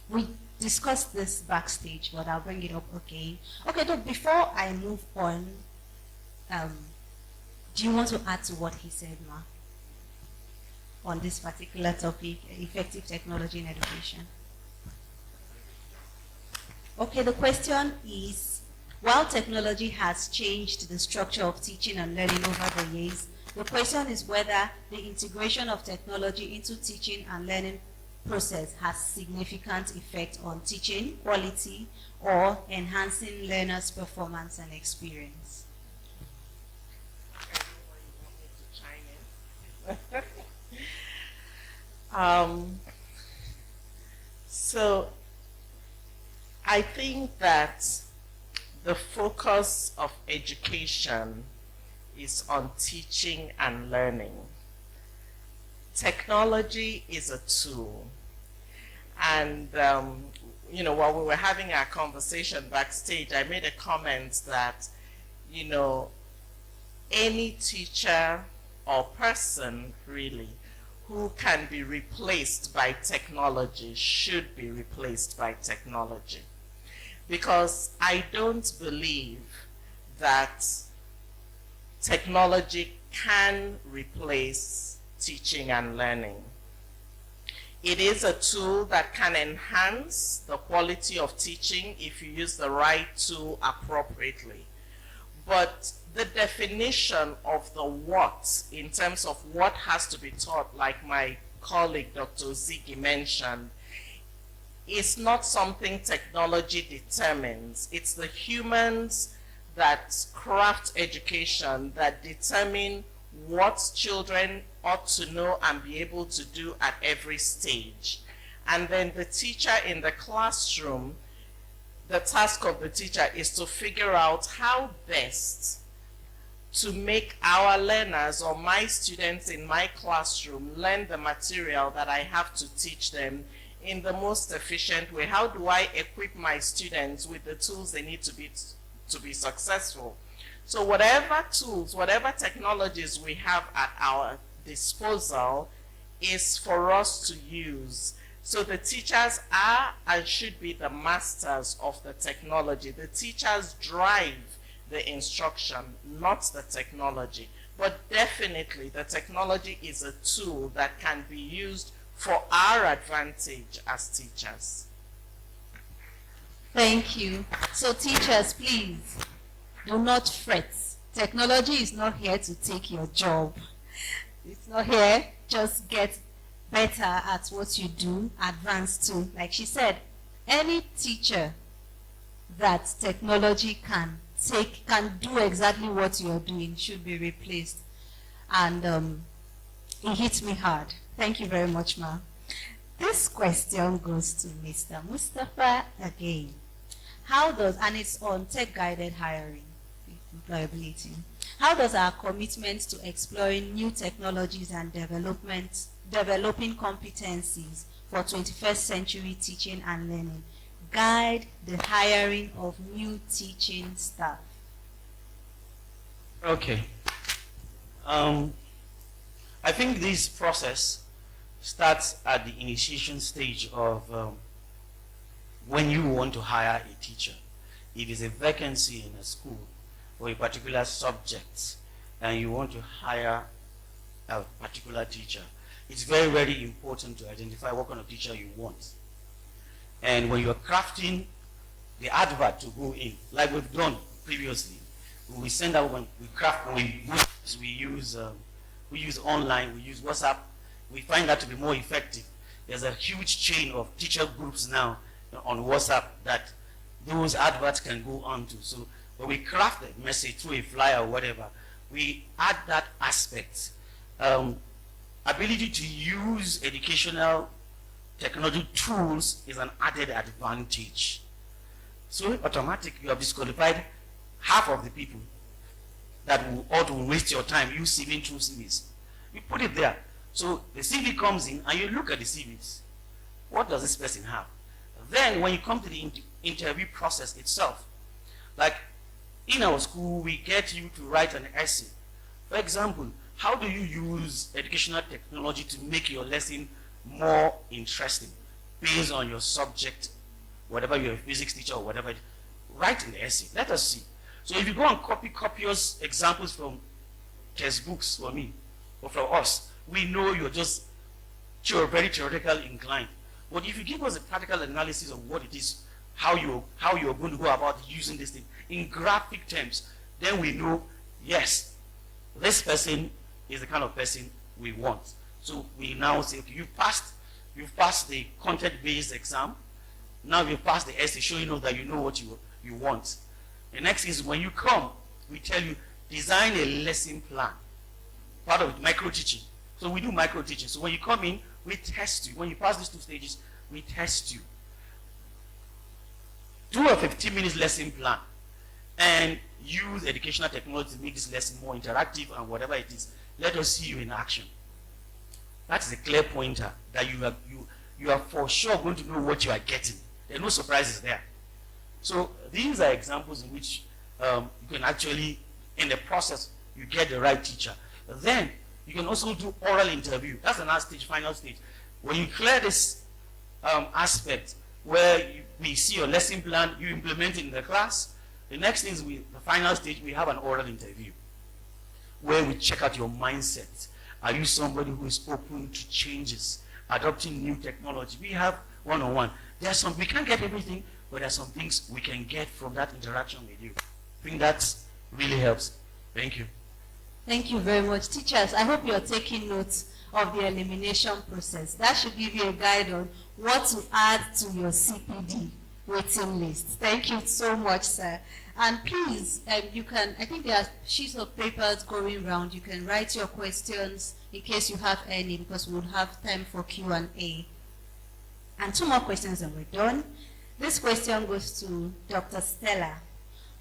we discussed this backstage, but I'll bring it up again. Okay, so before I move on, do you want to add to what he said, Ma, on this particular topic, effective technology in education? Okay, the question is, while technology has changed the structure of teaching and learning over the years, the question is whether the integration of technology into teaching and learning process has significant effect on teaching quality or enhancing learners' performance and experience. So I think that the focus of education is on teaching and learning. Technology is a tool. And, while we were having our conversation backstage, I made a comment that, any teacher or person, really, who can be replaced by technology should be replaced by technology. Because I don't believe that technology can replace teaching and learning. It is a tool that can enhance the quality of teaching if you use the right tool appropriately. But the definition of the what, in terms of what has to be taught, like my colleague Dr. Ziggy mentioned, is not something technology determines. It's the humans that craft education that determine what children ought to know and be able to do at every stage. And then the teacher in the classroom, the task of the teacher is to figure out how best to make our learners or my students in my classroom learn the material that I have to teach them in the most efficient way. How do I equip my students with the tools they need to be successful? So whatever tools, whatever technologies we have at our disposal is for us to use. So the teachers are and should be the masters of the technology. The teachers drive the instruction, not the technology. But definitely the technology is a tool that can be used for our advantage as teachers. Thank you. So teachers, please, do not fret. Technology is not here to take your job. It's not here. Just get better at what you do, advance to. Like she said, any teacher that technology can do exactly what you're doing should be replaced. And it hits me hard. Thank you very much, Ma. This question goes to Mr. Mustafa again. How does, and it's on tech-guided hiring, employability. How does our commitment to exploring new technologies and developing competencies for 21st century teaching and learning guide the hiring of new teaching staff? Okay. I think this process starts at the initiation stage of when you want to hire a teacher. If there's a vacancy in a school for a particular subject and you want to hire a particular teacher, it's very, very important to identify what kind of teacher you want. And when you're crafting the advert to go in, like we've done previously, we send out, when we craft, we use online, we use WhatsApp, we find that to be more effective. There's a huge chain of teacher groups now on WhatsApp that those adverts can go on to. So when we craft a message through a flyer or whatever, we add that aspect. Ability to use educational technology tools is an added advantage. So automatically you have disqualified half of the people that will waste your time, you sieving through CVs. You put it there. So the CV comes in and you look at the CVs. What does this person have? Then when you come to the interview process itself, like in our school, we get you to write an essay. For example, how do you use educational technology to make your lesson more interesting based on your subject, whatever you're a physics teacher or whatever? Write an essay. Let us see. So if you go and copy copious examples from textbooks for me or from us, we know you're very theoretical inclined. But if you give us a practical analysis of what it is, how you're going to go about using this thing in graphic terms, then we know, yes, this person is the kind of person we want. So we now say, okay, you've passed the content-based exam. Now you've passed the essay, showing you that you know what you want. The next is when you come, we tell you, design a lesson plan. Part of it, micro-teaching. So we do micro-teaching. So when you come in, we test you. When you pass these two stages, we test you. Do a 15-minute lesson plan and use educational technology to make this lesson more interactive and whatever it is. Let us see you in action. That is a clear pointer that you are for sure going to know what you are getting. There are no surprises there. So these are examples in which you can actually, in the process, you get the right teacher. Then you can also do oral interview. That's the last stage, final stage. When you clear this aspect where we see your lesson plan, you implement it in the class, the next thing is the final stage, we have an oral interview where we check out your mindset. Are you somebody who is open to changes, adopting new technology? We have one-on-one. We can't get everything, but there are some things we can get from that interaction with you. I think that's really helps. Thank you. Thank you very much. Teachers, I hope you're taking notes of the elimination process. That should give you a guide on what to add to your CPD waiting list. Thank you so much, sir. And please, you can, I think there are sheets of papers going around. You can write your questions in case you have any, because we'll have time for Q&A. And two more questions and we're done. This question goes to Dr. Stella.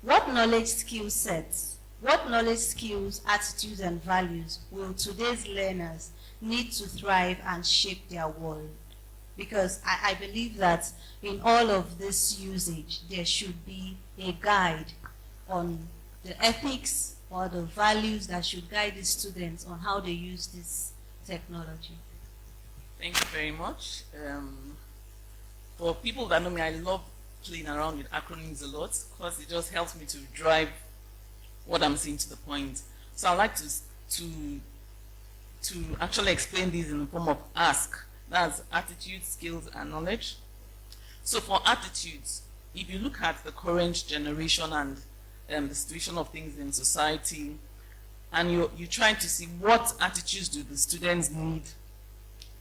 What knowledge skill sets, what knowledge skills, attitudes, and values will today's learners need to thrive and shape their world? Because I believe that in all of this usage, there should be a guide on the ethics or the values that should guide the students on how they use this technology. Thank you very much. For people that know me, I love playing around with acronyms a lot because it just helps me to drive what I'm saying to the point. So I'd like to actually explain this in the form of ask. That's attitude, skills, and knowledge. So for attitudes, if you look at the current generation and the situation of things in society, and you're trying to see what attitudes do the students need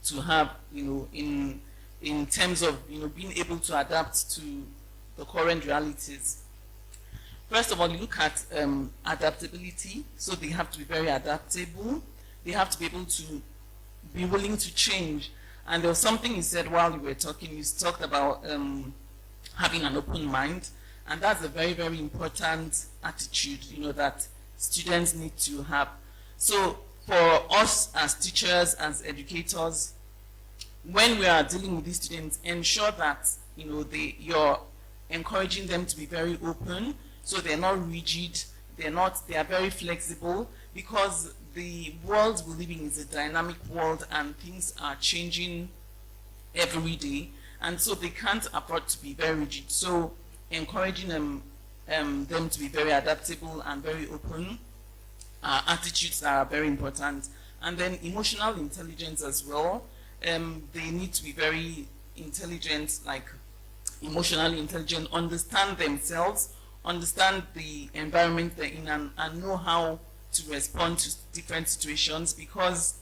to have, in terms of being able to adapt to the current realities. First of all, you look at adaptability. So they have to be very adaptable. They have to be able to be willing to change. And there was something you said while you were talking. You talked about having an open mind, and that's a very, very important attitude, that students need to have. So for us as teachers, as educators, when we are dealing with these students, ensure that you're encouraging them to be very open, so they're not rigid, they are very flexible, because the world we live in is a dynamic world and things are changing every day, and so they can't afford to be very rigid. So encouraging them to be very adaptable and very open attitudes that are very important. And then emotional intelligence as well. They need to be very intelligent, like emotionally intelligent, understand themselves, understand the environment they're in, and know how to respond to different situations, because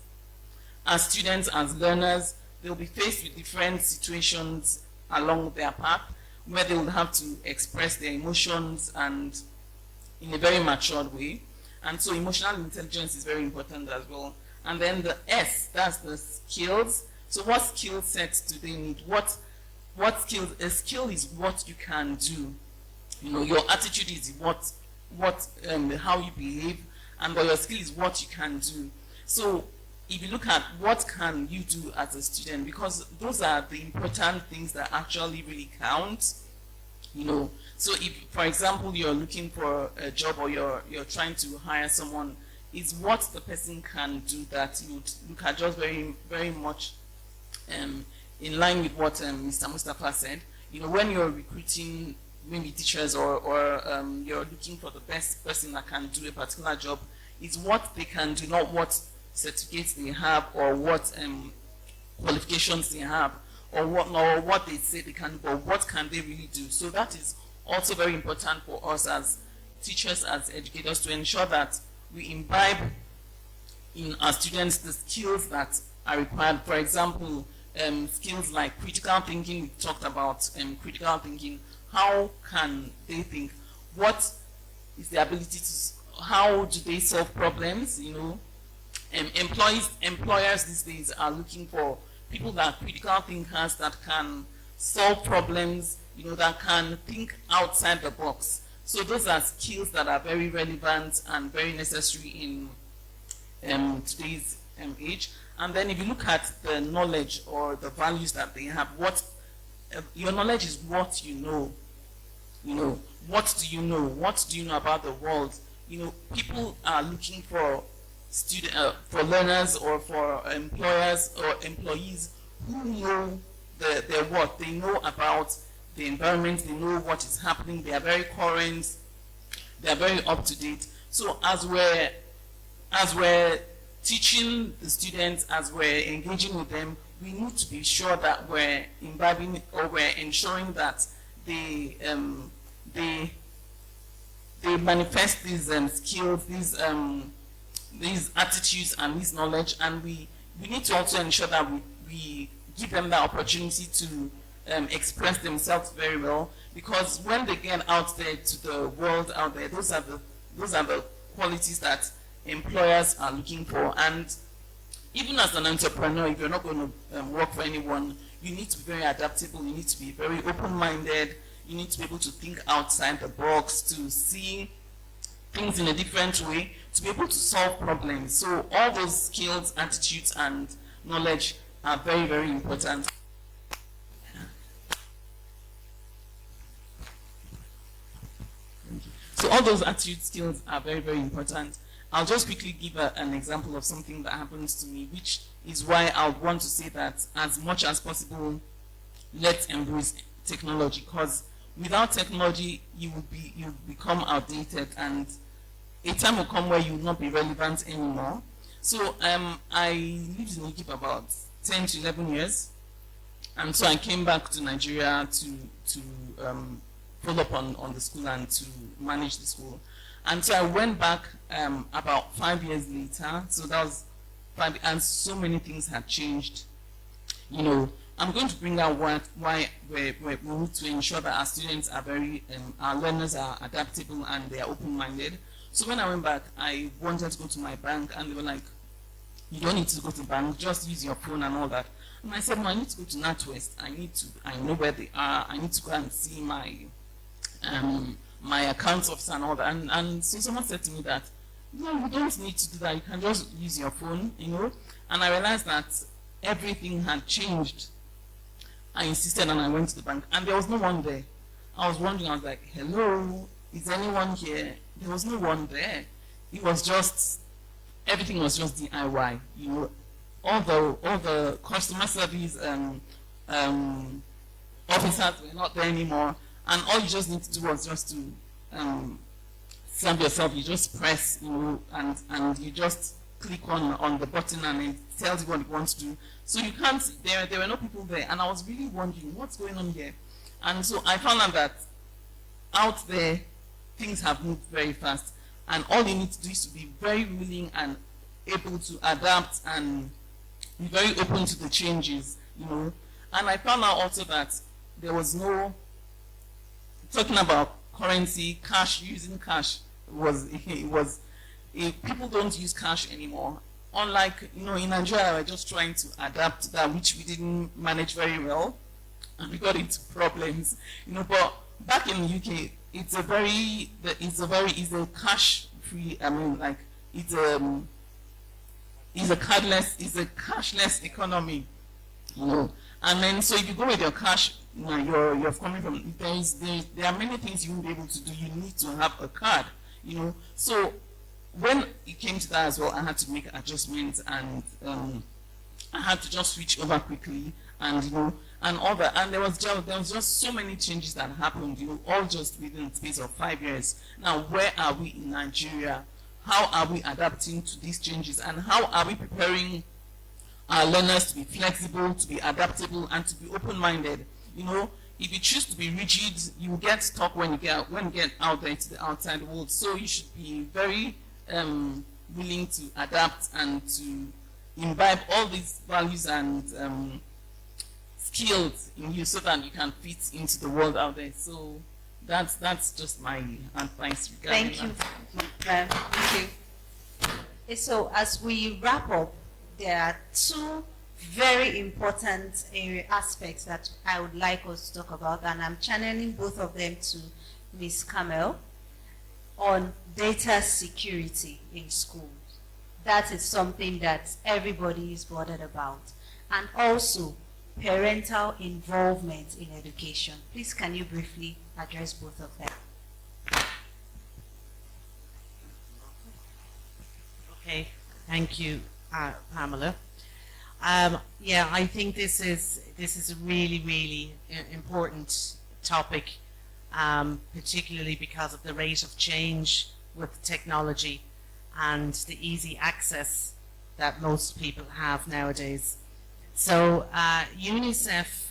as students, as learners, they'll be faced with different situations along their path where they will have to express their emotions and in a very matured way. And so emotional intelligence is very important as well. And then the S, that's the skills. So what skill sets do they need? What skills? A skill is what you can do. Your attitude is how you behave, and your skill is what you can do. So if you look at what can you do as a student, because those are the important things that actually really count. So if, for example, you're looking for a job or you're trying to hire someone, is what the person can do that you look at just very, very much in line with what Mr. Mustafa said. When you're recruiting maybe teachers or you're looking for the best person that can do a particular job, is what they can do, not what certificates they have or what qualifications they have or what they say they can do, but what can they really do. So that is also very important for us as teachers, as educators, to ensure that we imbibe in our students the skills that are required. For example, skills like critical thinking. We talked about critical thinking. How can they think? What is the ability to, how do they solve problems? Employers these days are looking for people that are critical thinkers, that can solve problems, that can think outside the box. So those are skills that are very relevant and very necessary in today's age. And then if you look at the knowledge or the values that they have, your knowledge is what you know. What do you know? What do you know about the world? People are looking for for learners or for employers or employees who know their work. They know about the environment. They know what is happening. They are very current. They are very up to date. So as we're teaching the students, as we're engaging with them, we need to be sure that we're imbibing or we're ensuring that they they manifest these skills, these attitudes and this knowledge, and we need to also ensure that we give them the opportunity to express themselves very well, because when they get out there to the world out there, those are the qualities that employers are looking for. And even as an entrepreneur, if you're not going to work for anyone, you need to be very adaptable, you need to be very open-minded, you need to be able to think outside the box, to see things in a different way, to be able to solve problems. So all those skills, attitudes, and knowledge are very, very important. So all those attitude skills are very, very important. I'll just quickly give an example of something that happens to me, which is why I would want to say that as much as possible, let's embrace technology, because without technology, you become outdated, and a time will come where you will not be relevant anymore. So I lived in Egypt about 10 to 11 years, and so I came back to Nigeria to follow up on the school and to manage the school. And so I went back about 5 years later. So that was 5, and so many things had changed. You know, I'm going to bring out why we need to ensure that our students are our learners are adaptable and they are open-minded. So when I went back, I wanted to go to my bank, and they were like, "You don't need to go to the bank, just use your phone and all that." And I said, "No, I need to go to NatWest. I know where they are. I need to go and see my accounts officer and all that." And so someone said to me that, "No, you don't need to do that. You can just use your phone, you know." And I realized that everything had changed. I insisted, and I went to the bank, and there was no one there. I was wondering, I was like, "Hello, is anyone here?" There was no one there. It was just, everything was just DIY, you know. All the customer service officers were not there anymore, and all you just need to do was just to serve yourself. You just press, you know, and you just click on the button, and it tells you what you want to do. So you can't, there were no people there, and I was really wondering what's going on here. And so I found out that out there things have moved very fast, and all you need to do is to be very willing and able to adapt and be very open to the changes, you know. And I found out also that there was no, talking about currency, cash, using cash people don't use cash anymore. Unlike, you know, in Nigeria, we're just trying to adapt to that, which we didn't manage very well, and we got into problems, you know. But back in the UK, it's a cash free, I mean, like, it's a cashless economy, you know. And then, so if you go with your cash, you know, you're coming from, there are many things you won't be able to do. You need to have a card, you know. So when it came to that as well, I had to make adjustments, and I had to just switch over quickly, and you know, and all that. And there was just so many changes that happened, you know, all just within the space of 5 years. Now, where are we in Nigeria? How are we adapting to these changes, and how are we preparing our learners to be flexible, to be adaptable, and to be open-minded? You know, if you choose to be rigid, you will get stuck when you get out there to the outside world. So you should be very willing to adapt and to imbibe all these values and skills in you, so that you can fit into the world out there. So that's just my advice regarding Thank you. that. Thank you. So as we wrap up, there are two very important aspects that I would like us to talk about, and I'm channeling both of them to Ms. Kamel, on data security in schools. That is something that everybody is bothered about. And also parental involvement in education. Please, can you briefly address both of them? Okay, thank you, Pamela. Yeah, I think this is a really, really important topic, particularly because of the rate of change with technology and the easy access that most people have nowadays. So UNICEF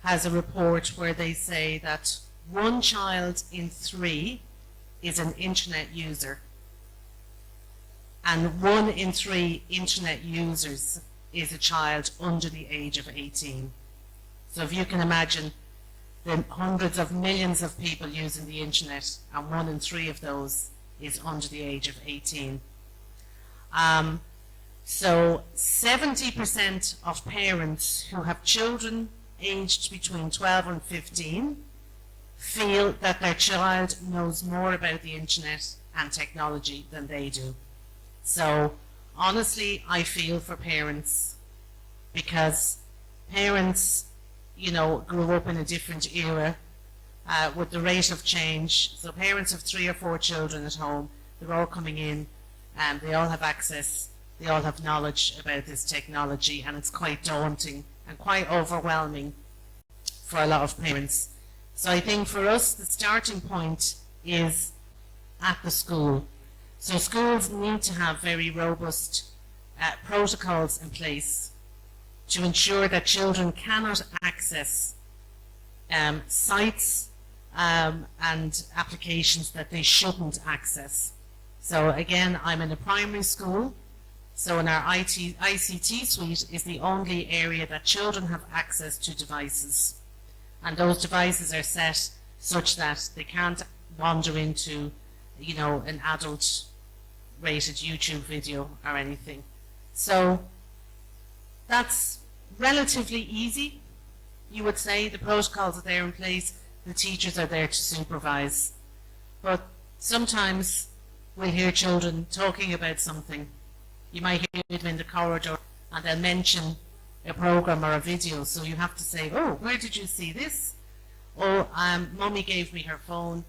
has a report where they say that 1 child in 3 is an internet user. And 1 in 3 internet users is a child under the age of 18. So if you can imagine the hundreds of millions of people using the internet, and 1 in 3 of those is under the age of 18. So 70% of parents who have children aged between 12 and 15 feel that their child knows more about the internet and technology than they do. So honestly, I feel for parents, because parents, you know, grew up in a different era with the rate of change. So parents have 3 or 4 children at home. They're all coming in, and they all have access. They all have knowledge about this technology, and it's quite daunting and quite overwhelming for a lot of parents. So I think for us, the starting point is at the school. So schools need to have very robust protocols in place to ensure that children cannot access sites and applications that they shouldn't access. So again, I'm in a primary school, so in our ICT suite is the only area that children have access to devices. And those devices are set such that they can't wander into, you know, an adult rated YouTube video or anything. So that's relatively easy, you would say. The protocols are there in place, the teachers are there to supervise. But sometimes we'll hear children talking about something. You might hear them in the corridor and they'll mention a program or a video, so you have to say, oh, where did you see this? Oh, Mummy gave me her phone,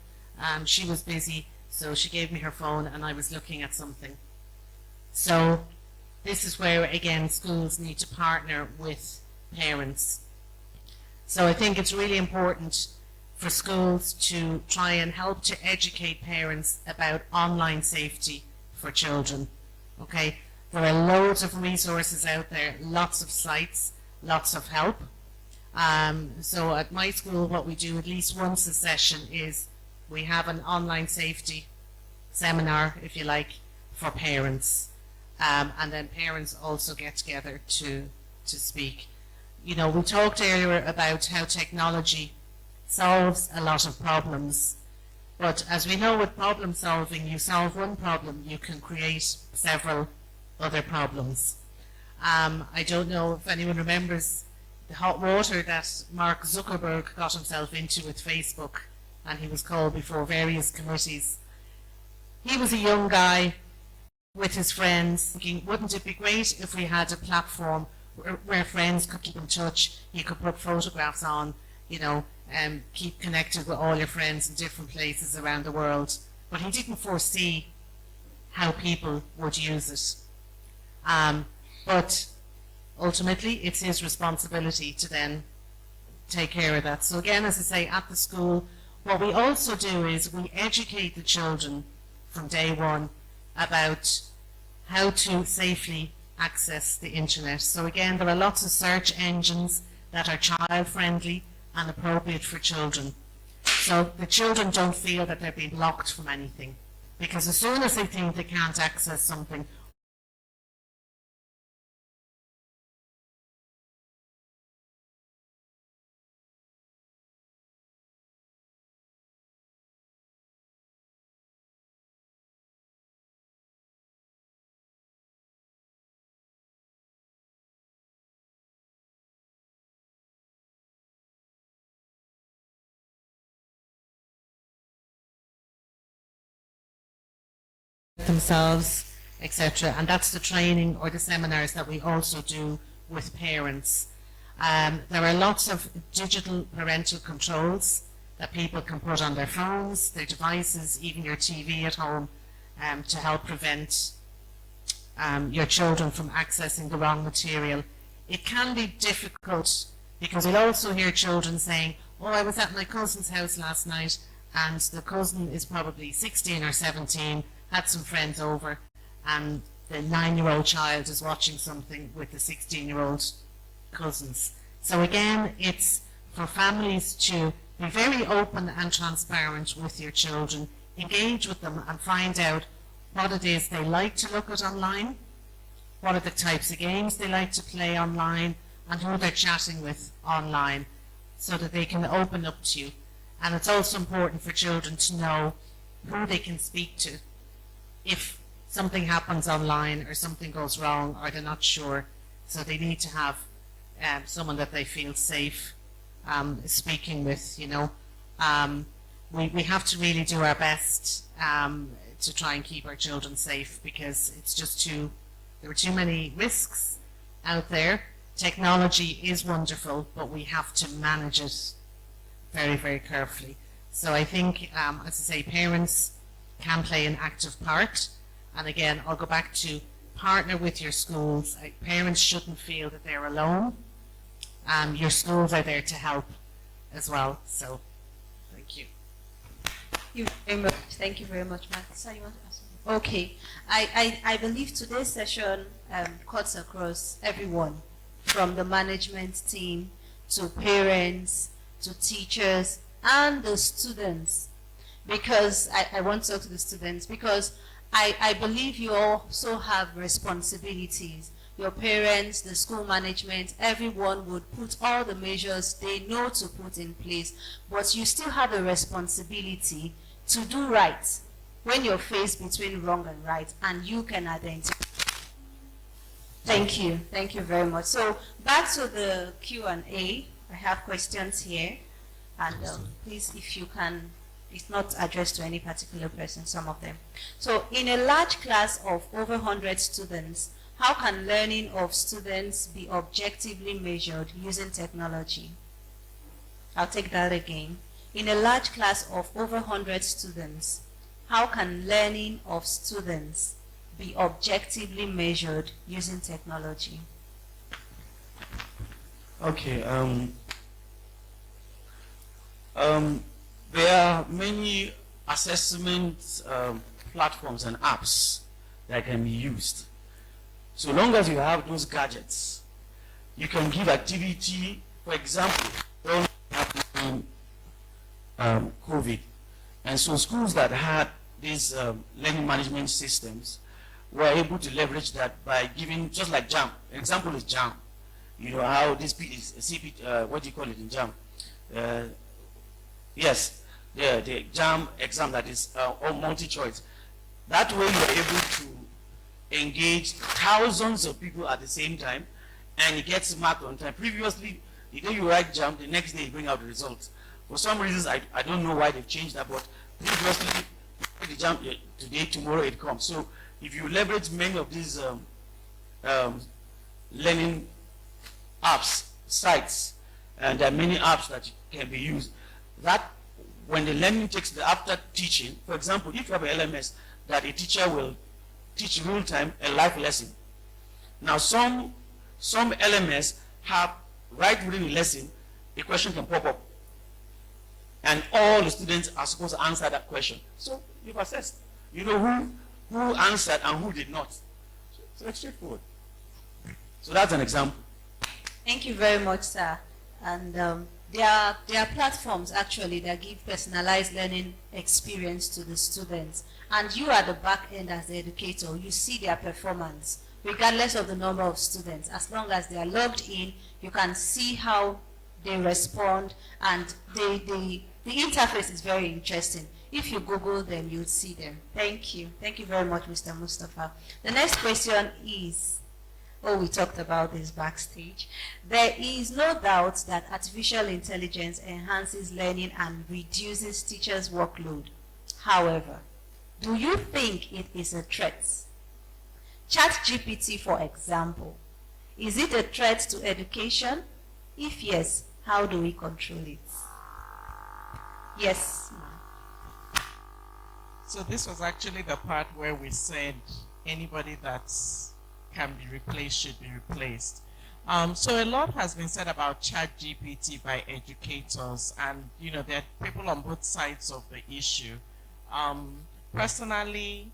she was busy, so she gave me her phone and I was looking at something. So this is where, again, schools need to partner with parents. So I think it's really important for schools to try and help to educate parents about online safety for children. Okay, there are loads of resources out there, lots of sites, lots of help. So at my school, what we do at least once a session is we have an online safety seminar, if you like, for parents. And then parents also get together to speak. You know, we talked earlier about how technology solves a lot of problems. But as we know with problem solving, you solve one problem, you can create several other problems. I don't know if anyone remembers the hot water that Mark Zuckerberg got himself into with Facebook, and he was called before various committees. He was a young guy with his friends thinking, wouldn't it be great if we had a platform where friends could keep in touch, you could put photographs on, you know, keep connected with all your friends in different places around the world. But he didn't foresee how people would use it. But ultimately, it's his responsibility to then take care of that. So again, as I say, at the school, what we also do is we educate the children from day one about how to safely access the internet. So again, there are lots of search engines that are child-friendly and appropriate for children. So the children don't feel that they're being blocked from anything, because as soon as they think they can't access something, themselves, etc. And that's the training or the seminars that we also do with parents. There are lots of digital parental controls that people can put on their phones, their devices, even your TV at home, to help prevent your children from accessing the wrong material. It can be difficult because we'll also hear children saying, oh, I was at my cousin's house last night and the cousin is probably 16 or 17, had some friends over, and the 9-year-old child is watching something with the 16-year-old cousins. So again, it's for families to be very open and transparent with your children, engage with them and find out what it is they like to look at online, what are the types of games they like to play online, and who they're chatting with online, so that they can open up to you. And it's also important for children to know who they can speak to if something happens online or something goes wrong or they're not sure. So they need to have someone that they feel safe speaking with, you know. We have to really do our best to try and keep our children safe, because it's just there are too many risks out there. Technology is wonderful, but we have to manage it very, very carefully. So I think, as I say, parents can play an active part. And again, I'll go back to partner with your schools. Parents shouldn't feel that they're alone. Your schools are there to help as well. So, thank you. Thank you very much, Matt. So you want to ask something? Okay. I believe today's session cuts across everyone, from the management team to parents to teachers and the students, because I want to talk to the students, because I believe you also have responsibilities. Your parents, the school management, everyone would put all the measures they know to put in place, but you still have a responsibility to do right when you're faced between wrong and right, and you can identify. Thank you. Thank you very much. So back to the Q&A. I have questions here, and please, if you can, it's not addressed to any particular person, some of them. So in a large class of over 100 students, how can learning of students be objectively measured using technology? I'll take that again. In a large class of over 100 students, how can learning of students be objectively measured using technology? Okay. There are many assessment platforms and apps that can be used. So long as you have those gadgets, you can give activity. For example, during COVID, and so schools that had these learning management systems were able to leverage that by giving, just like JAM. An example is JAM. You know how this what do you call it in JAM? Yes, the JAM exam that is or multi-choice. That way you are able to engage thousands of people at the same time, and it gets marked on time. Previously, the day you write JAM, the next day you bring out the results. For some reasons, I don't know why they've changed that, but previously, the JAM today, tomorrow it comes. So if you leverage many of these learning apps, sites, and there are many apps that can be used, that when the learning takes the after teaching, for example, if you have an LMS that a teacher will teach real time a life lesson. Now some LMS have right within the lesson, a question can pop up. And all the students are supposed to answer that question. So you've assessed. You know who answered and who did not. So it's straightforward. So that's an example. Thank you very much, sir. And there are platforms actually that give personalized learning experience to the students. And you are the back end as the educator. You see their performance, regardless of the number of students. As long as they are logged in, you can see how they respond, and the interface is very interesting. If you Google them, you'll see them. Thank you. Thank you very much, Mr. Mustafa. The next question is, we talked about this backstage. There is no doubt that artificial intelligence enhances learning and reduces teachers' workload. However, do you think it is a threat? ChatGPT, for example, is it a threat to education? If yes, how do we control it? Yes. So this was actually the part where we said anybody that can be replaced should be replaced. So a lot has been said about ChatGPT by educators, and you know there are people on both sides of the issue. Personally,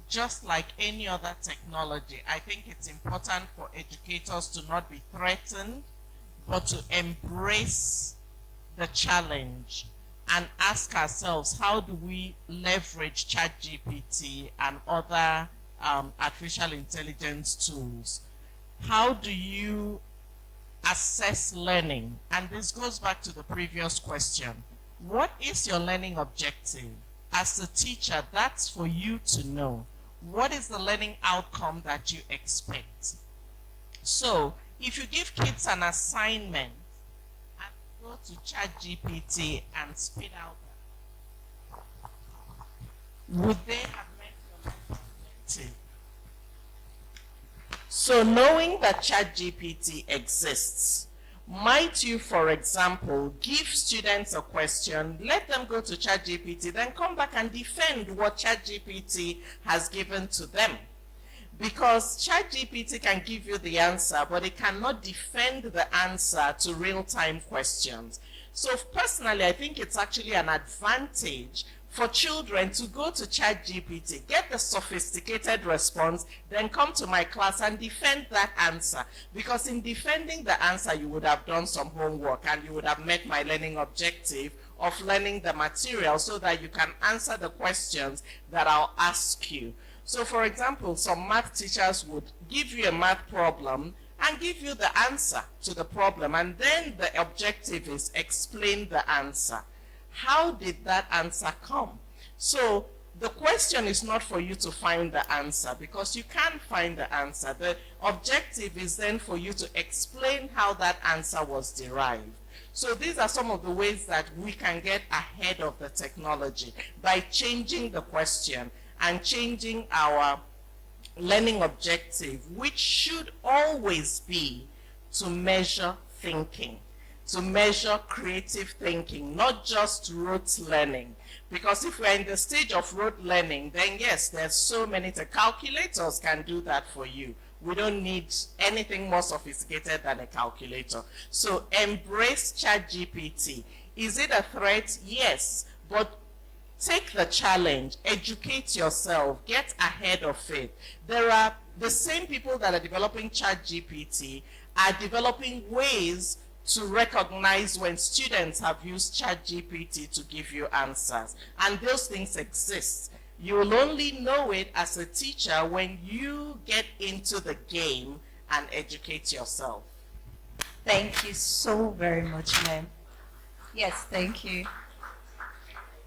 just like any other technology, I think it's important for educators to not be threatened, but to embrace the challenge and ask ourselves, how do we leverage ChatGPT and other artificial intelligence tools? How do you assess learning? And this goes back to the previous question. What is your learning objective? As a teacher, that's for you to know. What is the learning outcome that you expect? So, if you give kids an assignment and go to ChatGPT and spit out, would they have met your learning objective? So knowing that ChatGPT exists, might you, for example, give students a question, let them go to ChatGPT, then come back and defend what ChatGPT has given to them? Because ChatGPT can give you the answer, but it cannot defend the answer to real-time questions. So personally, I think it's actually an advantage for children to go to ChatGPT, get the sophisticated response, then come to my class and defend that answer. Because in defending the answer, you would have done some homework and you would have met my learning objective of learning the material so that you can answer the questions that I'll ask you. So for example, some math teachers would give you a math problem and give you the answer to the problem, and then the objective is explain the answer. How did that answer come? So the question is not for you to find the answer, because you can't find the answer. The objective is then for you to explain how that answer was derived. So these are some of the ways that we can get ahead of the technology, by changing the question and changing our learning objective, which should always be to measure thinking, to measure creative thinking, not just rote learning. Because if we're in the stage of rote learning, then yes, there's so many, the calculators can do that for you. We don't need anything more sophisticated than a calculator. So embrace ChatGPT. Is it a threat? Yes, but take the challenge, educate yourself, get ahead of it. There are the same people that are developing ChatGPT are developing ways to recognize when students have used ChatGPT to give you answers. And those things exist. You will only know it as a teacher when you get into the game and educate yourself. Thank you so very much, ma'am. Yes, thank you.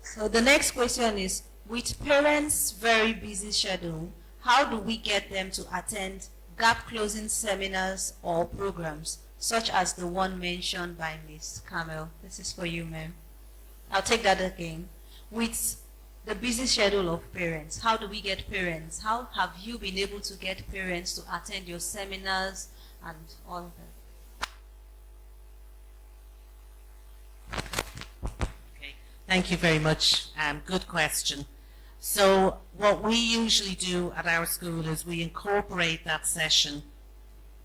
So the next question is, with parents' very busy schedule, how do we get them to attend gap closing seminars or programs, such as the one mentioned by Ms. Camel? This is for you, ma'am. I'll take that again. With the busy schedule of parents, how do we get parents? How have you been able to get parents to attend your seminars and all of that? Thank you very much. Good question. So what we usually do at our school is we incorporate that session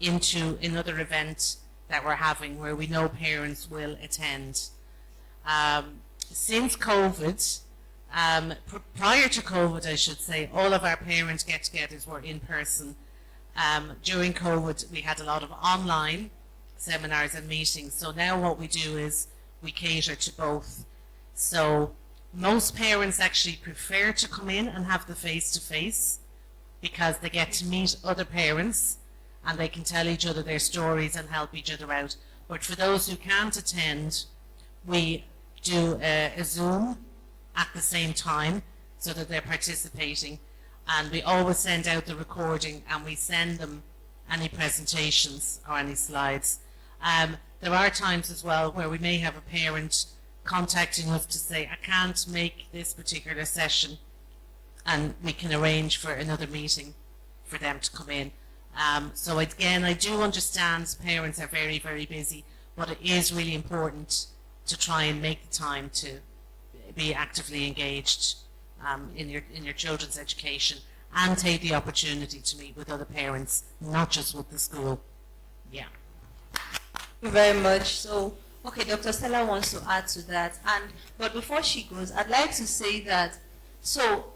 into another event that we're having where we know parents will attend. Since COVID, prior to COVID, I should say, all of our parent get-togethers were in person. During COVID, we had a lot of online seminars and meetings. So now what we do is we cater to both. So most parents actually prefer to come in and have the face-to-face because they get to meet other parents and they can tell each other their stories and help each other out. But for those who can't attend, we do a Zoom at the same time so that they're participating, and we always send out the recording and we send them any presentations or any slides. There are times as well where we may have a parent contacting us to say, I can't make this particular session, and we can arrange for another meeting for them to come in. So again, I do understand parents are very, very busy, but it is really important to try and make the time to be actively engaged in your children's education and take the opportunity to meet with other parents, not just with the school. Yeah. Thank you very much. So, okay, Dr. Stella wants to add to that. But before she goes, I'd like to say that, so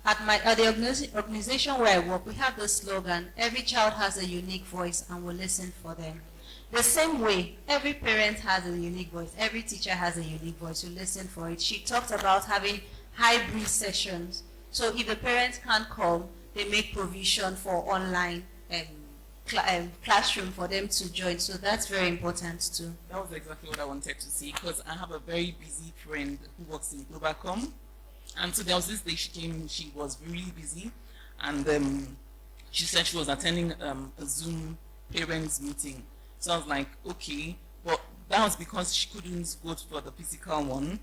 at the organization where I work, we have the slogan, every child has a unique voice and we'll listen for them. The same way, every parent has a unique voice, every teacher has a unique voice. You listen for it. She talked about having hybrid sessions. So if the parents can't come, they make provision for online classroom for them to join. So that's very important too. That was exactly what I wanted to say, because I have a very busy friend who works in Globacom. And so there was this day she came, she was really busy, and she said she was attending a Zoom parents meeting. So I was like, okay, but that was because she couldn't go for the physical one.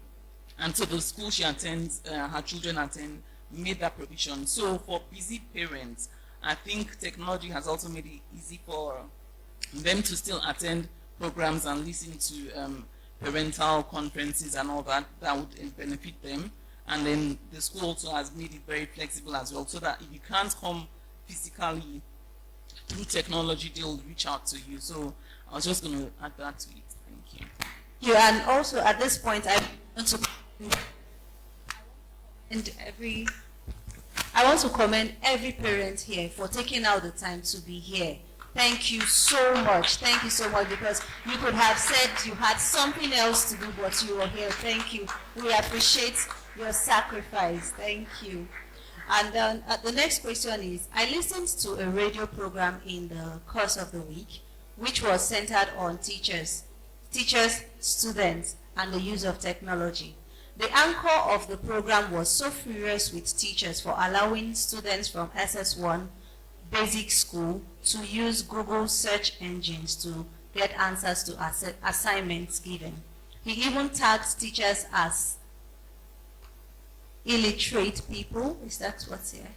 And so the school she attends, her children attend, made that provision. So for busy parents, I think technology has also made it easy for them to still attend programs and listen to parental conferences and all that would benefit them. And then the school also has made it very flexible as well, so that if you can't come physically, through technology, they'll reach out to you. So I was just going to add that to it. Thank you. Yeah, and also at this point, I want to commend every parent here for taking out the time to be here. Thank you so much. Thank you so much, because you could have said you had something else to do, but you were here. Thank you. We appreciate your sacrifice. Thank you. And then the next question is, I listened to a radio program in the course of the week, which was centered on teachers, students, and the use of technology. The anchor of the program was so furious with teachers for allowing students from SS1 basic school to use Google search engines to get answers to assignments given. He even tagged teachers as illiterate people. Is that what's here?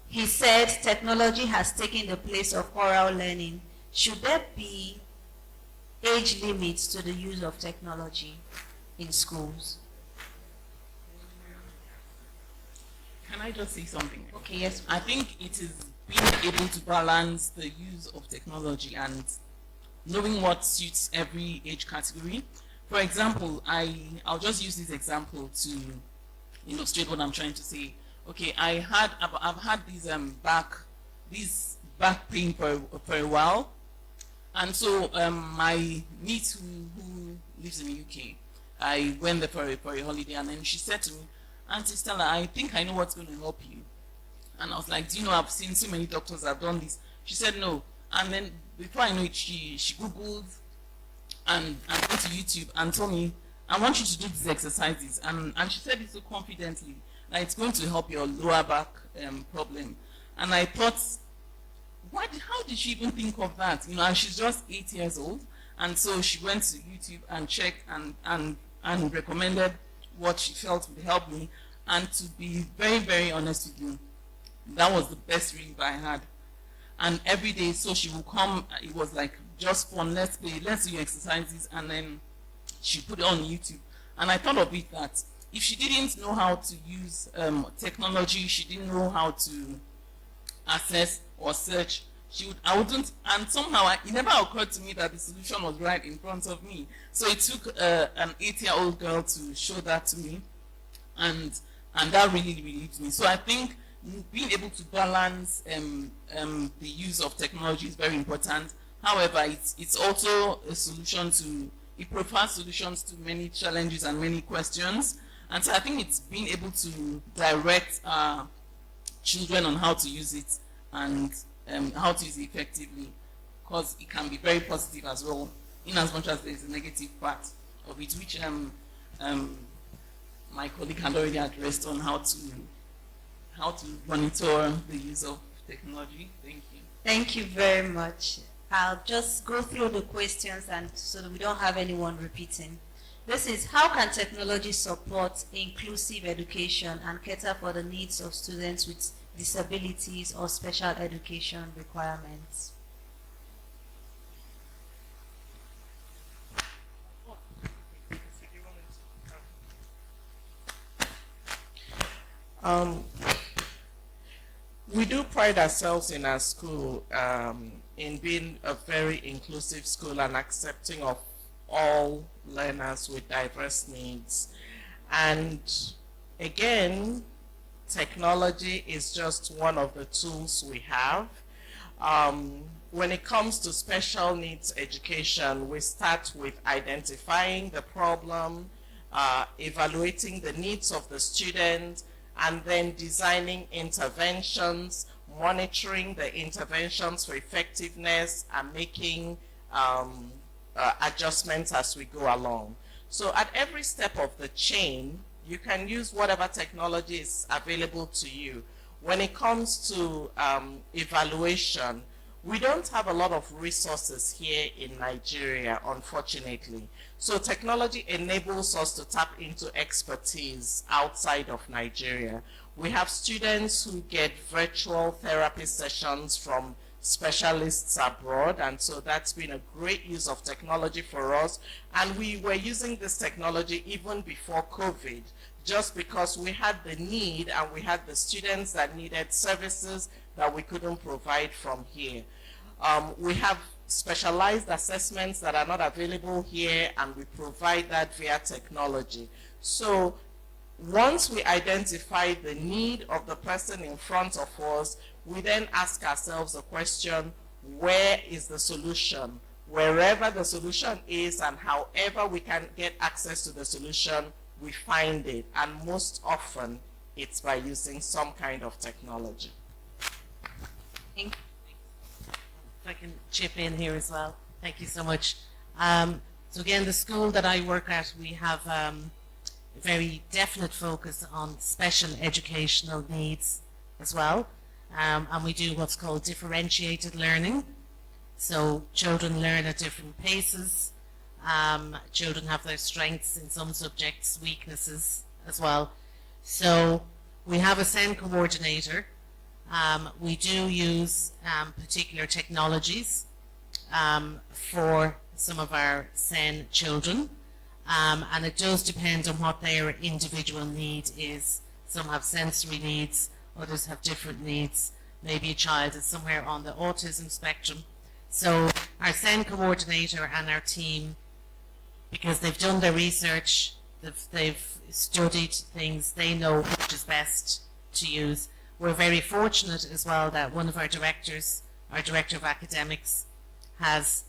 He said technology has taken the place of oral learning. Should there be age limits to the use of technology in schools? Can I just say something? Okay, yes. I think it is being able to balance the use of technology and knowing what suits every age category. For example, I'll just use this example to illustrate what I'm trying to say. Okay, I've had these back pain for a while, and so my niece who lives in the UK, I went there for a holiday, and then she said to me, "Auntie Stella, I think I know what's going to help you." And I was like, "Do you know, I've seen so many doctors have done this." She said no, and then before I know it, she googled and went to YouTube and told me, "I want you to do these exercises," and she said it so confidently that it's going to help your lower back problem. And I thought, how did she even think of that? You know, and she's just 8 years old, and so she went to YouTube and checked and recommended what she felt would help me. And to be very, very honest with you, that was the best relief I had. And every day, so she would come, it was like just fun, let's play, let's do exercises, and then she put it on YouTube. And I thought of it that if she didn't know how to use technology, she didn't know how to access or search, I wouldn't, and somehow it never occurred to me that the solution was right in front of me. So it took an 8-year-old girl to show that to me, and that really relieved me. So I think being able to balance the use of technology is very important. However, it's also a solution to, it provides solutions to many challenges and many questions. And so I think it's being able to direct our children on how to use it and how to use it effectively, because it can be very positive as well, in as much as there's a negative part of it, which my colleague had already addressed on how to monitor the use of technology. Thank you. Thank you very much. I'll just go through the questions and so that we don't have anyone repeating. This is, how can technology support inclusive education and cater for the needs of students with disabilities or special education requirements? We do pride ourselves in our school in being a very inclusive school and accepting of all learners with diverse needs. And again, technology is just one of the tools we have. When it comes to special needs education, we start with identifying the problem, evaluating the needs of the student, and then designing interventions, monitoring the interventions for effectiveness, and making adjustments as we go along. So at every step of the chain, you can use whatever technology is available to you. When it comes to evaluation, we don't have a lot of resources here in Nigeria, unfortunately. So technology enables us to tap into expertise outside of Nigeria. We have students who get virtual therapy sessions from specialists abroad, and so that's been a great use of technology for us. And we were using this technology even before COVID, just because we had the need and we had the students that needed services that we couldn't provide from here. We have specialized assessments that are not available here, and we provide that via technology. So once we identify the need of the person in front of us, we then ask ourselves the question, where is the solution? Wherever the solution is and however we can get access to the solution, we find it. And most often, it's by using some kind of technology. If I can chip in here as well. Thank you so much. So again, the school that I work at, we have a very definite focus on special educational needs as well. And we do what's called differentiated learning. So children learn at different paces. Children have their strengths in some subjects, weaknesses as well. So we have a SEN coordinator. We do use particular technologies for some of our SEN children. And it does depend on what their individual need is. Some have sensory needs, others have different needs. Maybe a child is somewhere on the autism spectrum. So our SEN coordinator and our team, because they've done their research, they've studied things, they know which is best to use. We're very fortunate as well that one of our directors, our director of academics, has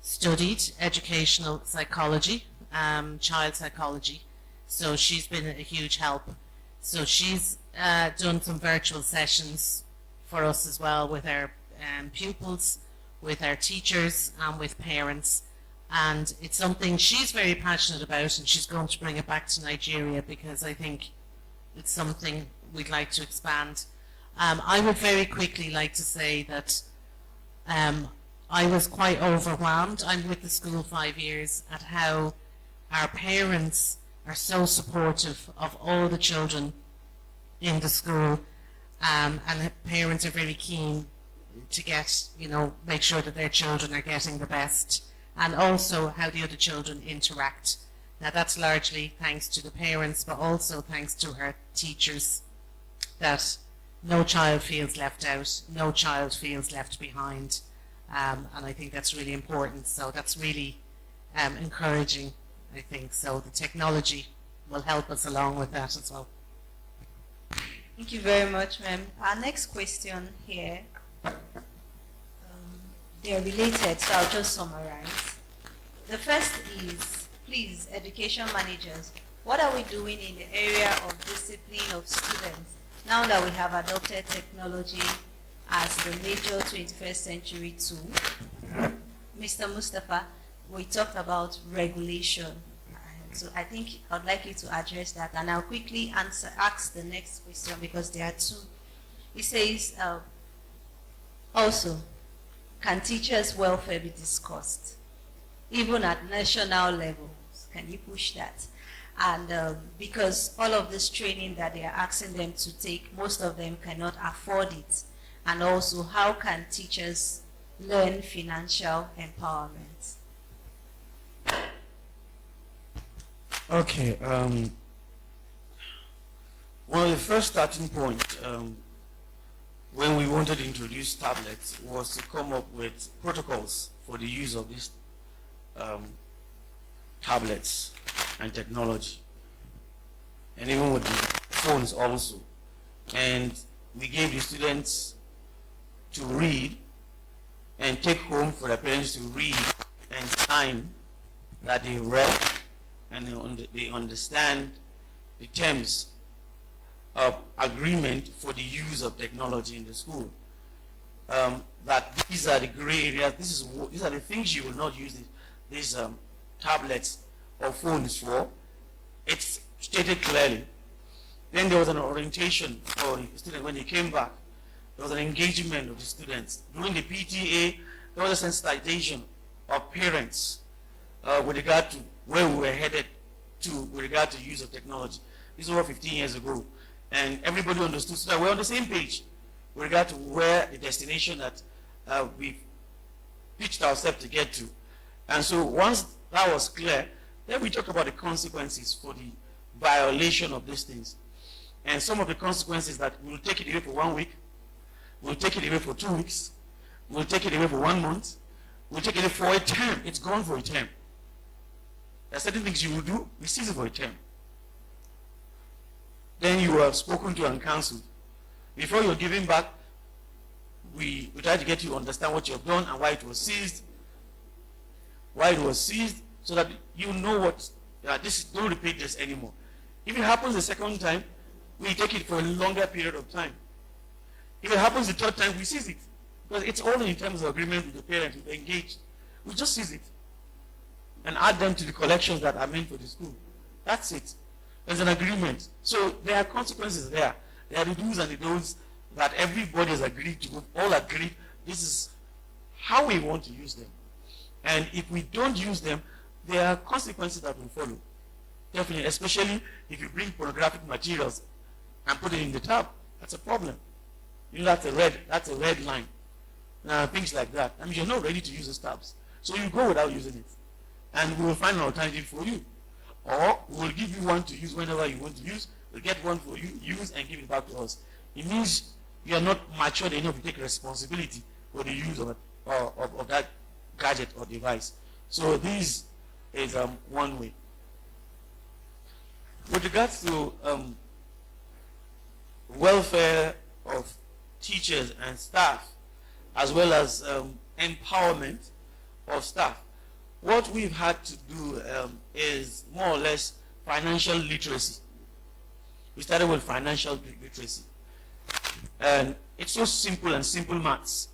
studied educational psychology, child psychology. So she's been a huge help. So she's done some virtual sessions for us as well with our pupils, with our teachers, and with parents. And it's something she's very passionate about, and she's going to bring it back to Nigeria because I think it's something we'd like to expand. I would very quickly like to say that I was quite overwhelmed. I'm with the school 5 years at how our parents are so supportive of all the children in the school, and parents are very keen to get, make sure that their children are getting the best, and also how the other children interact. Now that's largely thanks to the parents, but also thanks to our teachers, that no child feels left out, no child feels left behind, and I think that's really important. So that's really encouraging, I think. So the technology will help us along with that as well. Thank you very much, ma'am. Our next question here, they're related, so I'll just summarize. The first is, please, education managers, what are we doing in the area of discipline of students now that we have adopted technology as the major 21st century tool? Mr. Mustafa, we talked about regulation. So I think I'd like you to address that, and I'll quickly ask the next question because there are two. It says, also, can teachers' welfare be discussed, even at national levels? Can you push that? And because all of this training that they are asking them to take, most of them cannot afford it. And also, how can teachers learn financial empowerment? Okay. One of the first starting points when we wanted to introduce tablets was to come up with protocols for the use of these tablets and technology, and even with the phones also. And we gave the students to read and take home for the parents to read and sign that they read and they understand the terms of agreement for the use of technology in the school. That these are the gray areas. These are the things you will not use these tablets or phones for. It's stated clearly. Then there was an orientation for the students when they came back. There was an engagement of the students. During the PTA, there was a sensitization of parents with regard to where we were headed to with regard to use of technology. This was over 15 years ago. And everybody understood so that we're on the same page with regard to where the destination that we pitched ourselves to get to. And so once that was clear, then we talked about the consequences for the violation of these things. And some of the consequences that we'll take it away for 1 week, we'll take it away for 2 weeks, we'll take it away for 1 month, we'll take it away for a term. It's gone for a term. There are certain things you will do, we cease it for a term. Then you are spoken to and counseled. Before you're giving back, we try to get you to understand what you have done and why it was seized. Why it was seized, so that you know what, don't repeat this anymore. If it happens the second time, we take it for a longer period of time. If it happens the third time, we seize it. Because it's all in terms of agreement with the parent, with the engaged. We just seize it and add them to the collections that are meant for the school. That's it. There's an agreement. So there are consequences there. There are the do's and the don'ts that everybody has agreed to. We've all agreed this is how we want to use them. And if we don't use them, there are consequences that will follow. Definitely, especially if you bring pornographic materials and put it in the tab. That's a problem. You know, that's a red line. Things like that. I mean, you're not ready to use those tabs. So you go without using it. And we will find an alternative for you. Or we will give you one to use whenever you want to use. We'll get one for you, use, and give it back to us. It means you are not matured enough to take responsibility for the use of that gadget or device. So this is one way. With regards to welfare of teachers and staff, as well as empowerment of staff, what we've had to do is more or less financial literacy. We started with financial literacy. And it's so simple and simple maths.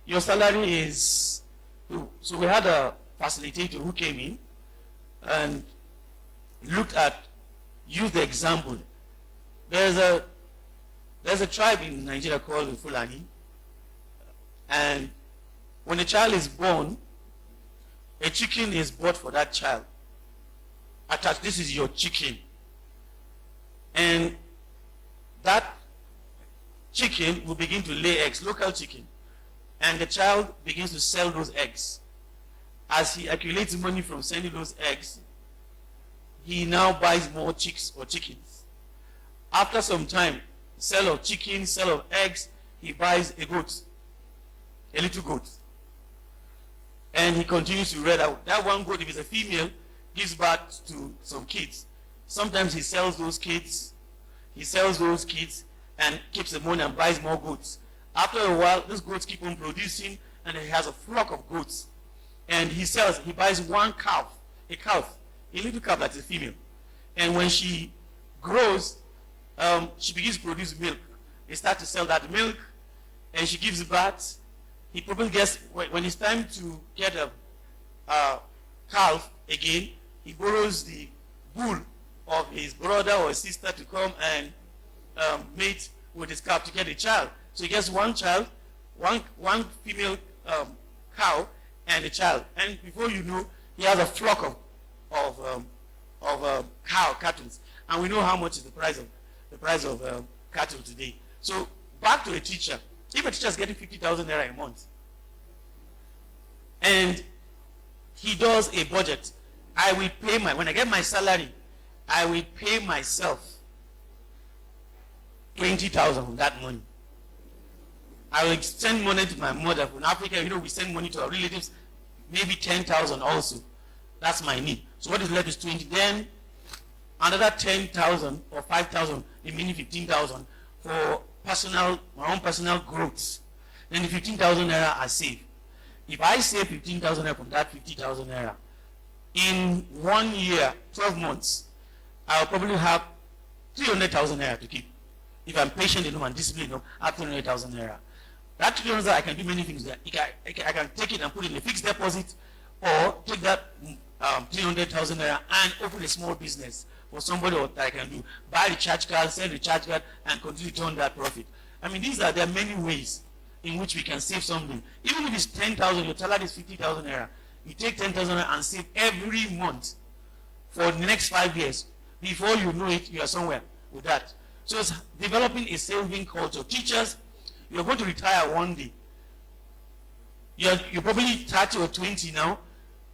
Your salary is, so we had a facilitator who came in and looked at, used the example. There's a tribe in Nigeria called the Fulani, and when a child is born, a chicken is bought for that child. Attached, this is your chicken. And that chicken will begin to lay eggs, local chicken. And the child begins to sell those eggs. As he accumulates money from selling those eggs, he now buys more chicks or chickens. After some time, sale of chicken, sale of eggs, he buys a goat, a little goat. And he continues to read out. That one goat, if it's a female, gives birth to some kids. Sometimes he sells those kids. He sells those kids and keeps the money and buys more goats. After a while, those goats keep on producing, and he has a flock of goats. And he buys one calf, a little calf that's a female. And when she grows, she begins to produce milk. They start to sell that milk, and she gives birth. He probably gets, when it's time to get a calf again, he borrows the bull of his brother or his sister to come and mate with his calf to get a child. So he gets one child, one female cow, and a child. And before you know, he has a flock of cattle. And we know how much is the price of cattle today. So back to a teacher. If a teacher is getting 50,000 naira a month, and he does a budget, I will pay when I get my salary, I will pay myself 20,000 from that money. I will send money to my mother. From Africa, we send money to our relatives, maybe 10,000 also. That's my need. So what is left is 20. Then another 10,000 or 5,000, remaining 15,000 for my own personal growth. Then the 15,000 naira I save. If I save 15,000 naira from that 50,000 naira, in 1 year, 12 months, I'll probably have 300,000 naira to keep. If I'm patient enough and disciplined enough, I have 300,000 naira. That 300,000, I can do many things there. I can take it and put it in a fixed deposit, or take that 300,000 naira and open a small business for somebody that I can do. Buy recharge card, sell recharge card, and continue to earn that profit. I mean, there are many ways in which we can save something. Even if it's 10,000, your salary is 50,000 naira. You take 10,000 naira and save every month for the next 5 years. Before you know it, you are somewhere with that. So it's developing a saving culture. Teachers, you're going to retire one day. You're probably 30 or 20 now.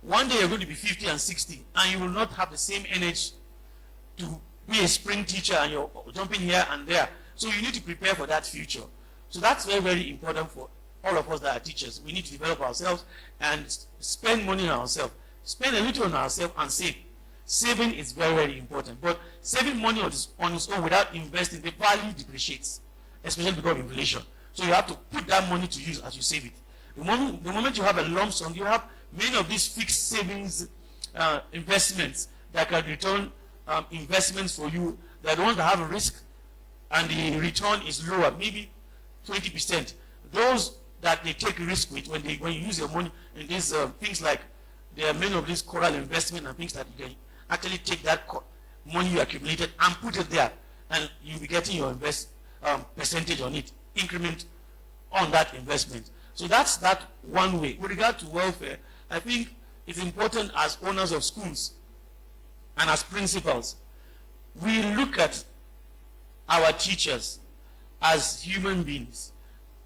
One day you're going to be 50 and 60, and you will not have the same energy to be a spring teacher, and you're jumping here and there. So you need to prepare for that future. So that's very, very important for all of us that are teachers. We need to develop ourselves and spend money on ourselves. Spend a little on ourselves and save. Saving is very, very important. But saving money on its own without investing, the value depreciates, especially because of inflation. So you have to put that money to use as you save it. The moment you have a lump sum, you have many of these fixed savings investments that can return investments for you. They're the ones that have a risk and the return is lower, maybe 20%. Those that they take risk with, when you use your money in these things, like there are many of these coral investment and things that you can actually take that money you accumulated and put it there, and you'll be getting your percentage on it, increment on that investment. So that's that one way. With regard to welfare, I think it's important as owners of schools and as principals, we look at our teachers as human beings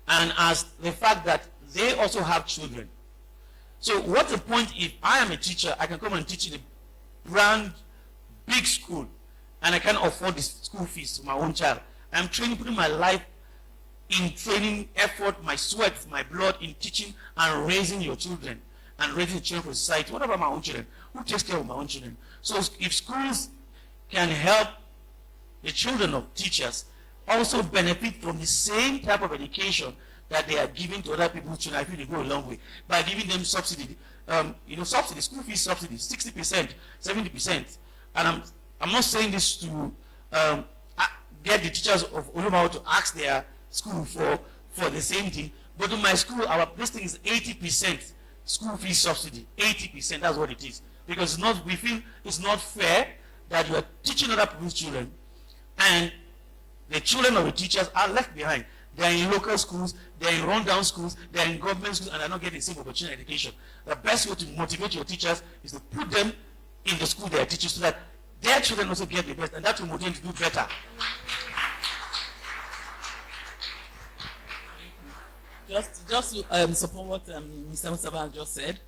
and as the fact that they also have children. So what's the point if I am a teacher, I can come and teach in a brand big school and I can't afford the school fees to my own child? I'm putting my life in training, effort, my sweat, my blood in teaching and raising your children and raising children for society. What about my own children? Who takes care of my own children? So if schools can help the children of teachers also benefit from the same type of education that they are giving to other people's children, I think they go a long way by giving them subsidy. Subsidy, school fees subsidy, 60%, 70%. And I'm not saying this to get the teachers of Olumawu to ask their school for the same thing, but in my school, this thing is 80% school fees subsidy. 80%, that's what it is. Because we feel it's not fair that you are teaching other people's children and the children of the teachers are left behind. They're in local schools, they're in rundown schools, they're in government schools, and they're not getting the same opportunity education. The best way to motivate your teachers is to put them in the school they are teaching so that their children also get the best, and that will motivate them to do better. Just to support what Mr. Mustafa just said,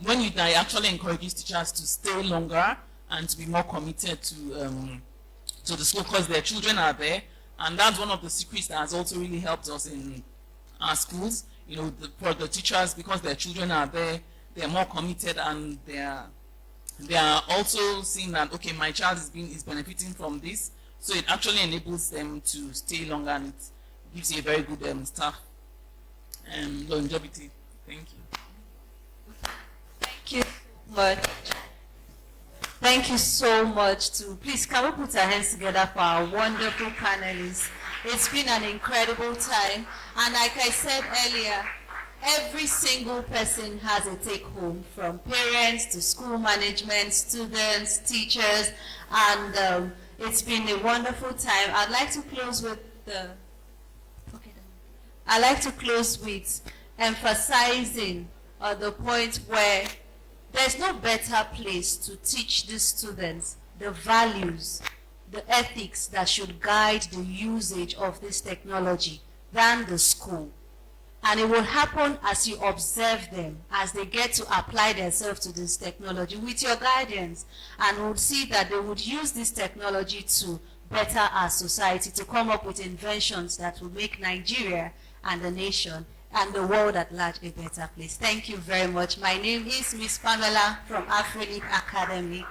when you actually encourages teachers to stay longer and to be more committed to the school because their children are there, and that's one of the secrets that has also really helped us in our schools. For the teachers, because their children are there, they're more committed, and they are also seeing that, okay, my child is benefiting from this, so it actually enables them to stay longer, and it gives you a very good staff longevity. Thank you. Thank you so much. Thank you so much. Please, can we put our hands together for our wonderful panelists? It's been an incredible time. And like I said earlier, every single person has a take home, from parents to school management, students, teachers, and it's been a wonderful time. I'd like to close with emphasizing the point where there's no better place to teach the students the values, the ethics that should guide the usage of this technology than the school. And it will happen as you observe them, as they get to apply themselves to this technology with your guidance. And we'll see that they would use this technology to better our society, to come up with inventions that will make Nigeria and the nation and the world at large a better place. Thank you very much. My name is Miss Pamela from Afrelink Academy.